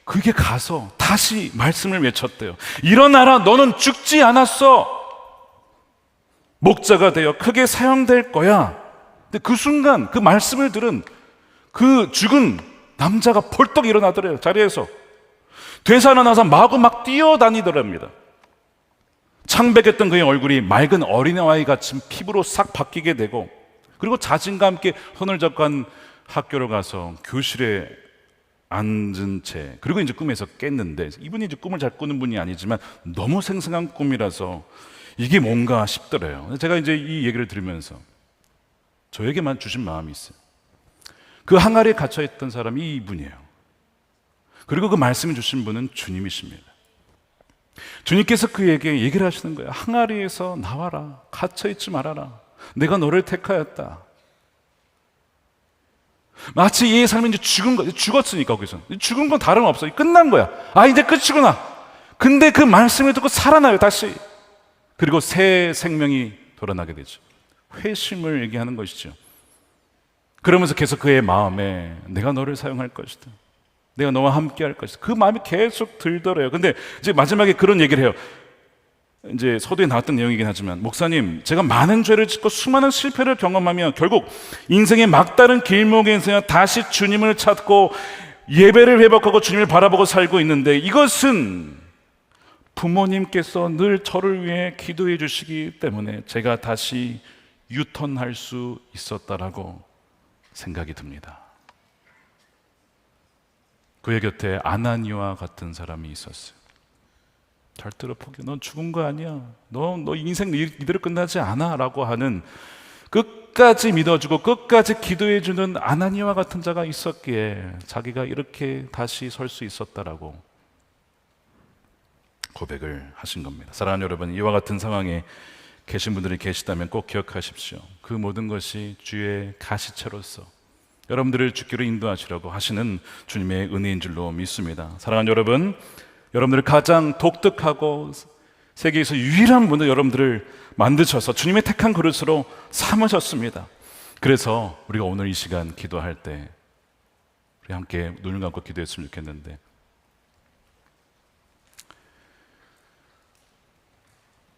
그게 가서 다시 말씀을 외쳤대요. 일어나라, 너는 죽지 않았어. 목자가 되어 크게 사용될 거야. 근데 그 순간 그 말씀을 들은 그 죽은 남자가 벌떡 일어나더래요, 자리에서. 되살아나서 마구 막 뛰어다니더랍니다. 창백했던 그의 얼굴이 맑은 어린아이 같은 피부로 싹 바뀌게 되고, 그리고 자신과 함께 손을 잡고 한 학교를 가서 교실에 앉은 채, 그리고 이제 꿈에서 깼는데, 이분이 이제 꿈을 잘 꾸는 분이 아니지만 너무 생생한 꿈이라서 이게 뭔가 싶더래요. 제가 이제 이 얘기를 들으면서 저에게만 주신 마음이 있어요. 그 항아리에 갇혀있던 사람이 이분이에요. 그리고 그 말씀을 주신 분은 주님이십니다. 주님께서 그에게 얘기를 하시는 거예요. 항아리에서 나와라, 갇혀있지 말아라, 내가 너를 택하였다. 마치 이 삶이 이제 죽었으니까, 거기서 죽은 건 다름없어, 끝난 거야. 아, 이제 끝이구나. 근데 그 말씀을 듣고 살아나요, 다시. 그리고 새 생명이 돌아나게 되죠. 회심을 얘기하는 것이죠. 그러면서 계속 그의 마음에 내가 너를 사용할 것이다, 내가 너와 함께 할 것이다, 그 마음이 계속 들더래요. 근데 이제 마지막에 그런 얘기를 해요. 이제 서두에 나왔던 내용이긴 하지만, 목사님, 제가 많은 죄를 짓고 수많은 실패를 경험하며 결국 인생의 막다른 길목에서 다시 주님을 찾고 예배를 회복하고 주님을 바라보고 살고 있는데, 이것은 부모님께서 늘 저를 위해 기도해 주시기 때문에 제가 다시 유턴할 수 있었다라고 생각이 듭니다. 그의 곁에 아나니와 같은 사람이 있었어요. 절대로 포기, 넌 죽은 거 아니야, 너 인생 이대로 끝나지 않아 라고 하는, 끝까지 믿어주고 끝까지 기도해주는 아나니와 같은 자가 있었기에 자기가 이렇게 다시 설 수 있었다라고 고백을 하신 겁니다. 사랑하는 여러분, 이와 같은 상황에 계신 분들이 계시다면 꼭 기억하십시오. 그 모든 것이 주의 가시채로서 여러분들을 주기로 인도하시려고 하시는 주님의 은혜인 줄로 믿습니다. 사랑하는 여러분, 여러분들을 가장 독특하고 세계에서 유일한 분으로 여러분들을 만드셔서 주님의 택한 그릇으로 삼으셨습니다. 그래서 우리가 오늘 이 시간 기도할 때 우리 함께 눈을 감고 기도했으면 좋겠는데,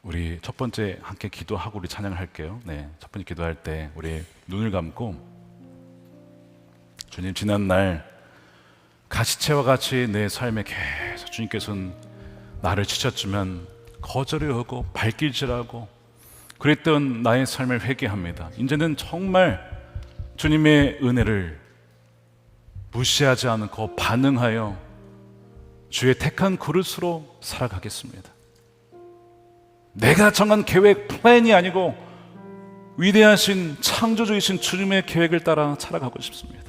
우리 첫 번째 함께 기도하고 우리 찬양을 할게요. 네, 첫 번째 기도할 때 우리 눈을 감고, 주님, 지난 날 가시채와 같이 내 삶에 계속 주님께서는 나를 치셨지만 거절하고 발길질하고 그랬던 나의 삶을 회개합니다. 이제는 정말 주님의 은혜를 무시하지 않고 반응하여 주의 택한 그릇으로 살아가겠습니다. 내가 정한 계획, 플랜이 아니고 위대하신 창조주이신 주님의 계획을 따라 살아가고 싶습니다.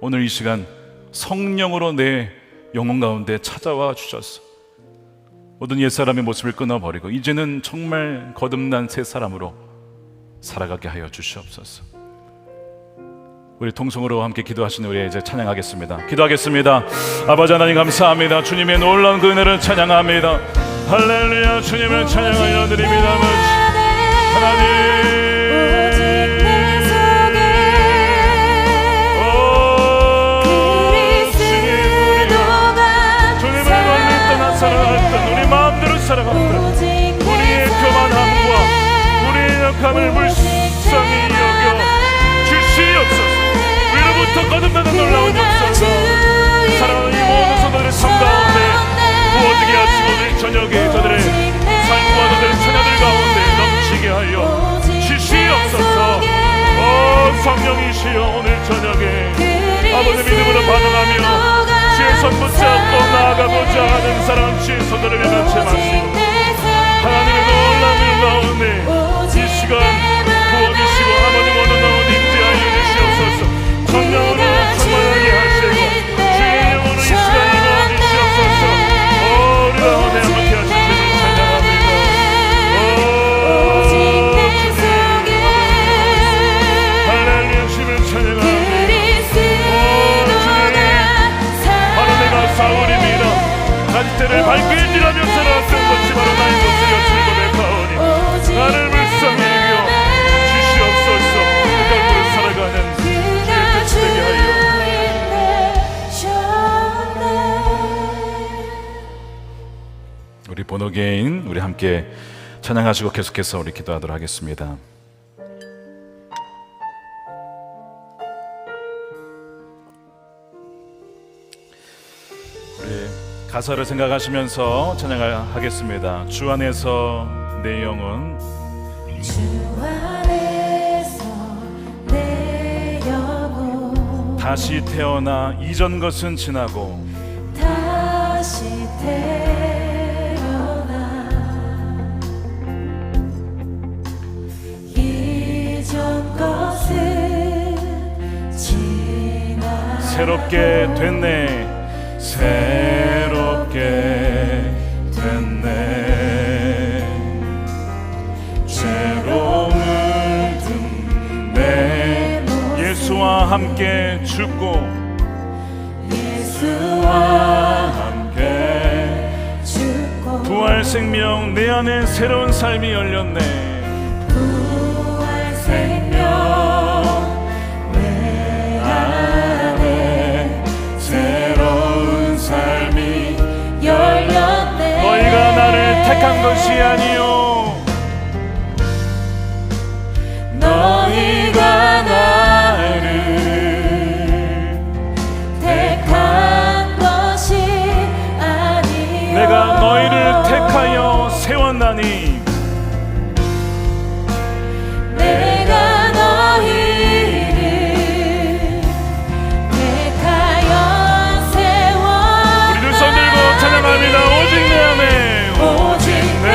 오늘 이 시간 성령으로 내 영혼 가운데 찾아와 주셔서 모든 옛사람의 모습을 끊어버리고 이제는 정말 거듭난 새 사람으로 살아가게 하여 주시옵소서. 우리 통성으로 함께 기도하시는 우리 이제 찬양하겠습니다. 기도하겠습니다. 아버지 하나님, 감사합니다. 주님의 놀라운 그 은혜를 찬양합니다. 할렐루야. 주님을 찬양하여 드립니다. 하나님, 우리 마음대로 살아갔던 우리의 교만함과 우리의 약함을 불쌍히 여겨 주시옵소서. 위로부터 거듭나는 놀라운 역사가 사랑하는 이 모든 성도들의 삶 가운데 부어지게 하시고 오늘 저녁에 저들의 삶과 저들의 처녀들 가운데 넘치게 하여 주시옵소서. 성령이시여, 오늘 저녁에 아버지 믿음으로 반응하며 주의 손 붙잡고 나아가고자 하는 주신 손들을 면하지 마시고 하나님의 놀라운 가운데 이 시간 부어주시고 하나님 오늘 가운데 임재하여 주시옵소서. 성령으로 충만하게 하시고 주의 영으로 이 시간 임하여 주시옵소서. 우리 가운데 함께 하신 주님 찬양합니다. 할렐루야 주님을 찬양합니다. 사울입니다. 나지대를 밝게 지나면서 나왔던 것이 바로 나의 모습이었을 고백하오니 나를 불쌍히 여겨 주시옵소서. 그가 살아가는 주의 뜻이 되게 하여. 우리 번호개인 우리 함께 찬양하시고 계속해서 우리 기도하도록 하겠습니다. 가사를 생각하시면서 찬양하겠습니다. 주 안에서 내 영혼, 주 안에서 내 영혼 다시 태어나 이전 것은 지나고 다시 태어나 이전 것은 지나 새롭게 됐네. 새롭게 됐네. 죄로 물든 내 예수와 함께 죽고 예수와 함께 죽고 부활 생명 내 안에 새로운 삶이 열렸네. 부활 생명 내 안에 새로운 삶이 열렸네. 너희가 나를 택한 것이 아니요 너희가 나를 택한 것이 아니요 내가 너희를 택하여 세웠나니 내가 너희를 택하여 세워. 우리 두 손 들고 찬양합니다. 오직 내 안에 오직 내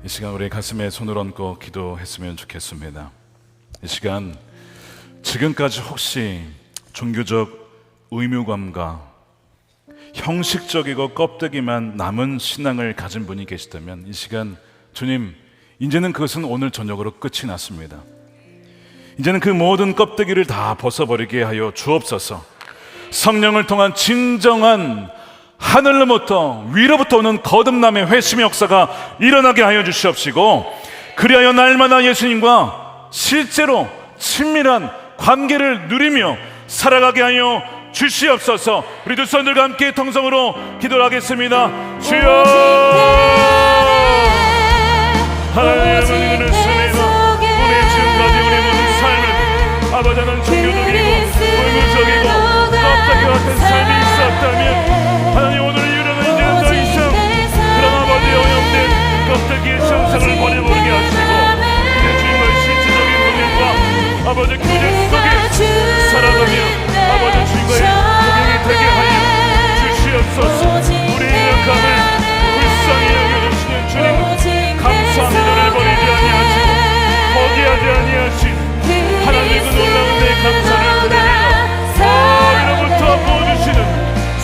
이 시간 우리 가슴에 손을 얹고 기도했으면 좋겠습니다. 이 시간 지금까지 혹시 종교적 의무감과 형식적이고 껍데기만 남은 신앙을 가진 분이 계시다면 이 시간 주님, 이제는 그것은 오늘 저녁으로 끝이 났습니다. 이제는 그 모든 껍데기를 다 벗어버리게 하여 주옵소서. 성령을 통한 진정한 하늘로부터 위로부터 오는 거듭남의 회심의 역사가 일어나게 하여 주시옵시고, 그리하여 날마다 예수님과 실제로 친밀한 관계를 누리며 살아가게 하여 주시옵소서. 우리 두 손들과 함께 통성으로 기도를 하겠습니다. 주여, 하나님의 은혜를 씁니다. 우리 지금까지 우리 모든 삶은 아버지 하나님 종교적이고 의무적이고 껍데기 같은 삶이 있었다면 하나님 오늘 이후로는 이제는 더 이상 그런 아버지의 오염된 껍데기의 형상을 버려버리게 하시고 이제 주님과의 실질적인 동행과 아버지 교제 속에 살아가며 아버지 주님과의 동행이 되게 하여 주시옵소서. 우리의 약함을 불쌍히 여겨주시는 주님, 감사하며 너를 버리지 아니하시고 포기하지 아니하신 하나님의 그 놀라운 내 감사를 드립니다. 이로부터 부어주시는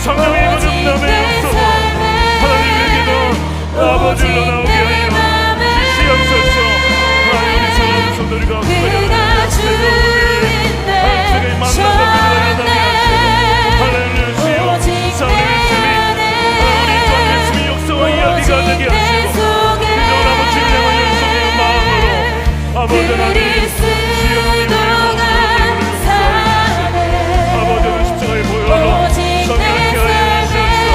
성령의 거듭남의 역사가 하나님에게도 아버지로 나오게 하여 주시옵소서. 하나님 우리 사랑하는 성도들과 함께 새로운 하나님의 만남과 변화를 하게 하시고 할렐루야 주여, 사울의 예수님이 우리 또한 예수님의 역사와 이야기가 되게 하시고 그저 아버지를 향한 열성의 마음으로 아버지 하나님 아버지는 십자가의 보혈로 성령케 하여 주시옵소서.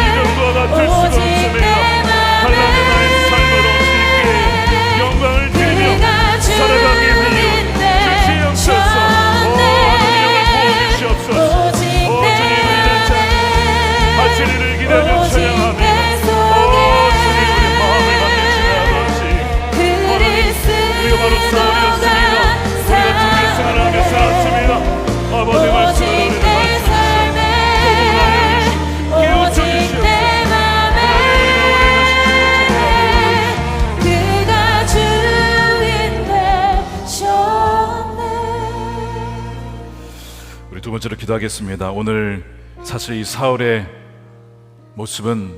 이전과 같을 수가 없습니다. 하나님 나의 삶으로 주님께 영광을 드리며 살아가게 하여 주시옵소서. 하나님 영을 부어주시옵소서. 주님 이런 하시리를 기다려 찬양합니다. 주님 우리 마음을 만드시는 아버지, 우리가 바로 사울이었습니다. 우리가 종교생활을 하며 살았습니다. 아버지 말씀을 우리를 가르쳐주시옵소서. 복음을 알려주시고 깨우쳐주시옵소서. 그가 주인 되셨네. 우리 두 번째로 기도하겠습니다. 오늘 사실 이 사울의 모습은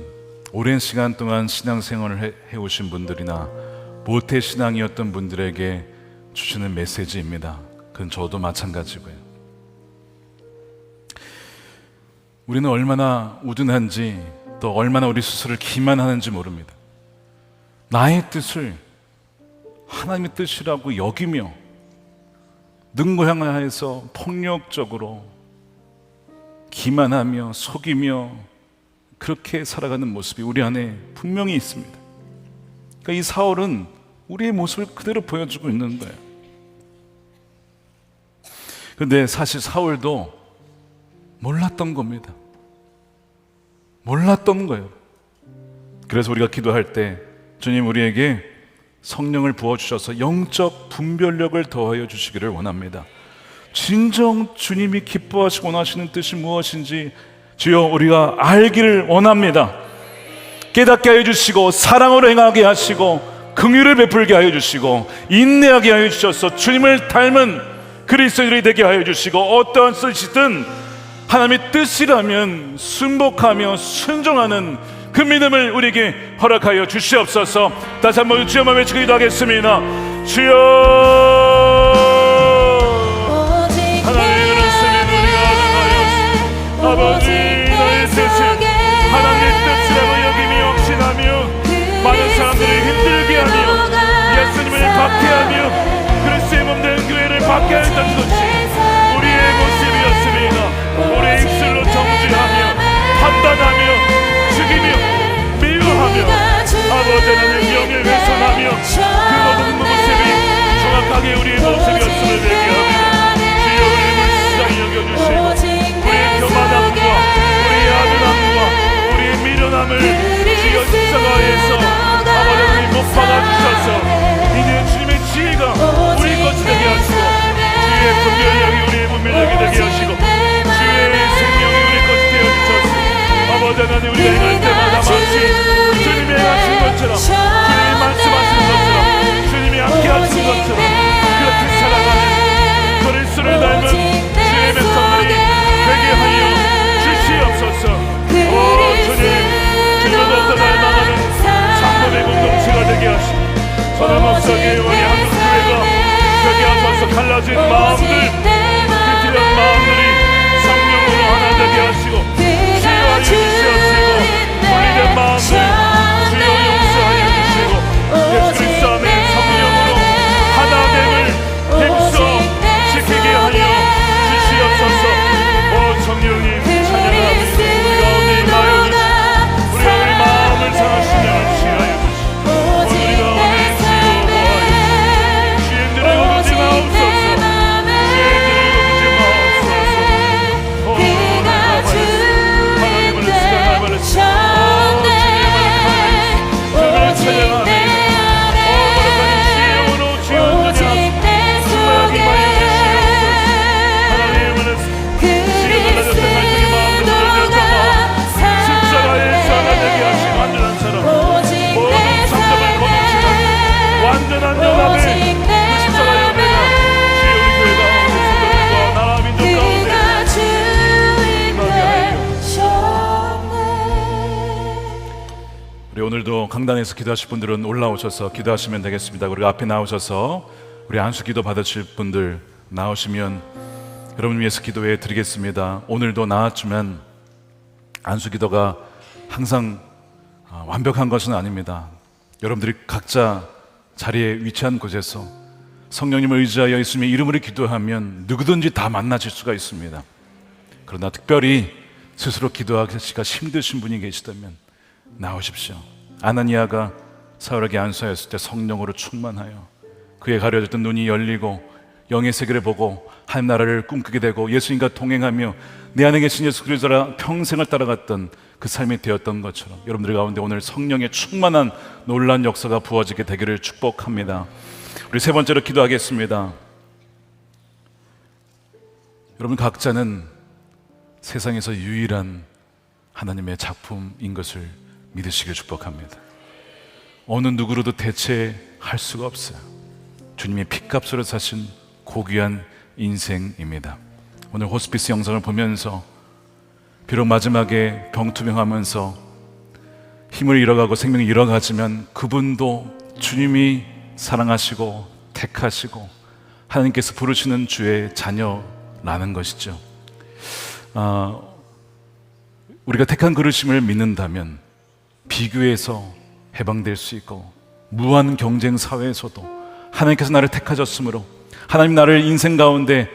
오랜 시간 동안 신앙생활을 해오신 분들이나 모태신앙이었던 분들에게 주시는 메시지입니다. 그건 저도 마찬가지고요. 우리는 얼마나 우둔한지 또 얼마나 우리 스스로를 기만하는지 모릅니다. 나의 뜻을 하나님의 뜻이라고 여기며 능고향하여서 폭력적으로 기만하며 속이며 그렇게 살아가는 모습이 우리 안에 분명히 있습니다. 그러니까 이 사울은 우리의 모습을 그대로 보여주고 있는 거예요. 그런데 사실 사울도 몰랐던 겁니다. 몰랐던 거예요. 그래서 우리가 기도할 때 주님 우리에게 성령을 부어주셔서 영적 분별력을 더하여 주시기를 원합니다. 진정 주님이 기뻐하시고 원하시는 뜻이 무엇인지 주여 우리가 알기를 원합니다. 깨닫게 하여 주시고 사랑으로 행하게 하시고 긍휼을 베풀게 하여 주시고 인내하게 하여 주셔서 주님을 닮은 그리스도인이 되게 하여 주시고 어떠한 뜻이든 하나님의 뜻이라면 순복하며 순종하는 그 믿음을 우리에게 허락하여 주시옵소서. 다시 한번 주여만 외치고 기도하겠습니다. 주여, 하나님의 말씀에 우리가 나가여 아버지 너의 뜻을 하나님의 뜻이라고 여기며 확신하며 많은 사람들을 힘들게 하며 예수님을 박해하며 그리스도의 몸된 교회를 박해했던 것이 우리의 모습이었습니다. 우리의 입술로 정죄하며 판단하며 죽이며 미워하며 아버지 하나님 명예훼손하며 그 모든 모습이 정확하게 우리의 모습이었음을 얘기하며 주여 우리를 불쌍히 여겨주시고 우리의 교만함과 우리의 아둔함과 우리의 미련함을 주여 십자가에서 아버지 하나님 못 박아주셔서 이제 주님의 지혜가 우리 것이 되게 하시고 주의 분명 소나무석이 우리 한국교회가 벽에 앞서서 갈라진 마음들, 그 마음들이 성령으로 하나 되게 하시고 치유하여 주시옵시고 분리된 마음들 주여 용서하여 주시고 예수 그리스도 안에 성령으로 하나됨을 힘써 지키게 하여 주시옵소서. 오 성령님 찬양합니다. 우리 가운데 임하여 주시고 우리 가운데 마음을 상하시며 치하여 주시고 우리 가운데 주여 보아요. 주인들을 거두지 마옵소서. 주인들을 거두지 마옵소서. 오 하나님을 사랑하며 주님을 찬양하며 거룩한 지혜로 주여 온전히 충만하게 임하여 주시옵소서. 하나님을 지금 달라졌던 갈등의 마음을 흔들렸던 마음 십자가에서 하나 되게 하신 완전한 사람 모든 상점을 거두시는 완전한 연합의 그 십자가 연대가 주여 우리 교회 가운데 성도들과 나라 민족 가운데 임하게 하여 우리 오늘도 강단에서 기도하실 분들은 올라오셔서 기도하시면 되겠습니다. 우리 앞에 나오셔서 우리 안수 기도 받으실 분들 나오시면 여러분 위해서 기도해 드리겠습니다. 오늘도 나왔지만 안수 기도가 항상 완벽한 것은 아닙니다. 여러분들이 각자 자리에 위치한 곳에서 성령님을 의지하여 있으며 이름으로 기도하면 누구든지 다 만나실 수가 있습니다. 그러나 특별히 스스로 기도하기가 힘드신 분이 계시다면 나오십시오. 아나니아가 사울에게 안수하였을 때 성령으로 충만하여 그의 가려졌던 눈이 열리고 영의 세계를 보고 하나님 나라를 꿈꾸게 되고 예수님과 동행하며 내 안에 계신 예수 그리스도라 평생을 따라갔던 그 삶이 되었던 것처럼 여러분들 가운데 오늘 성령의 충만한 놀라운 역사가 부어지게 되기를 축복합니다. 우리 세 번째로 기도하겠습니다. 여러분 각자는 세상에서 유일한 하나님의 작품인 것을 믿으시길 축복합니다. 어느 누구로도 대체할 수가 없어요. 주님이 핏값으로 사신 고귀한 인생입니다. 오늘 호스피스 영상을 보면서 비록 마지막에 병투병하면서 힘을 잃어가고 생명을 잃어가지만 그분도 주님이 사랑하시고 택하시고 하나님께서 부르시는 주의 자녀라는 것이죠. 우리가 택한 그르심을 믿는다면 비교에서 해방될 수 있고 무한 경쟁 사회에서도 하나님께서 나를 택하셨으므로 하나님 나를 인생 가운데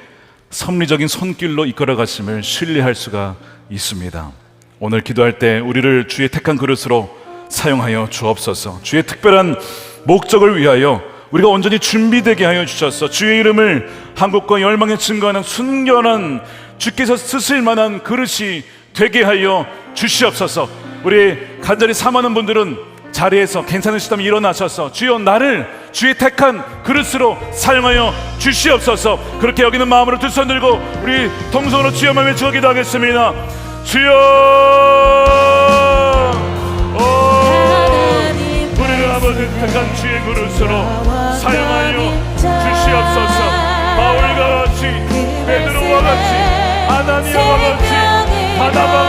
섭리적인 손길로 이끌어 가심을 신뢰할 수가 있습니다. 오늘 기도할 때 우리를 주의 택한 그릇으로 사용하여 주옵소서. 주의 특별한 목적을 위하여 우리가 온전히 준비되게 하여 주셔서 주의 이름을 한국과 열방에 증거하는 순결한 주께서 쓰실 만한 그릇이 되게 하여 주시옵소서. 우리 간절히 사모하는 분들은 자리에서 괜찮으시다면 일어나셔서 주여 나를 주의 택한 그릇으로 사용하여 주시옵소서. 그렇게 여기는 마음으로 두 손 들고 우리 동성으로 주여만 외쳐 기도하겠습니다. 주여 우리를 아버지 택한 주의 그릇으로 사용하여 주시옵소서. 바울과 같이 베드로와 같이 아나니아와 같이 바나바와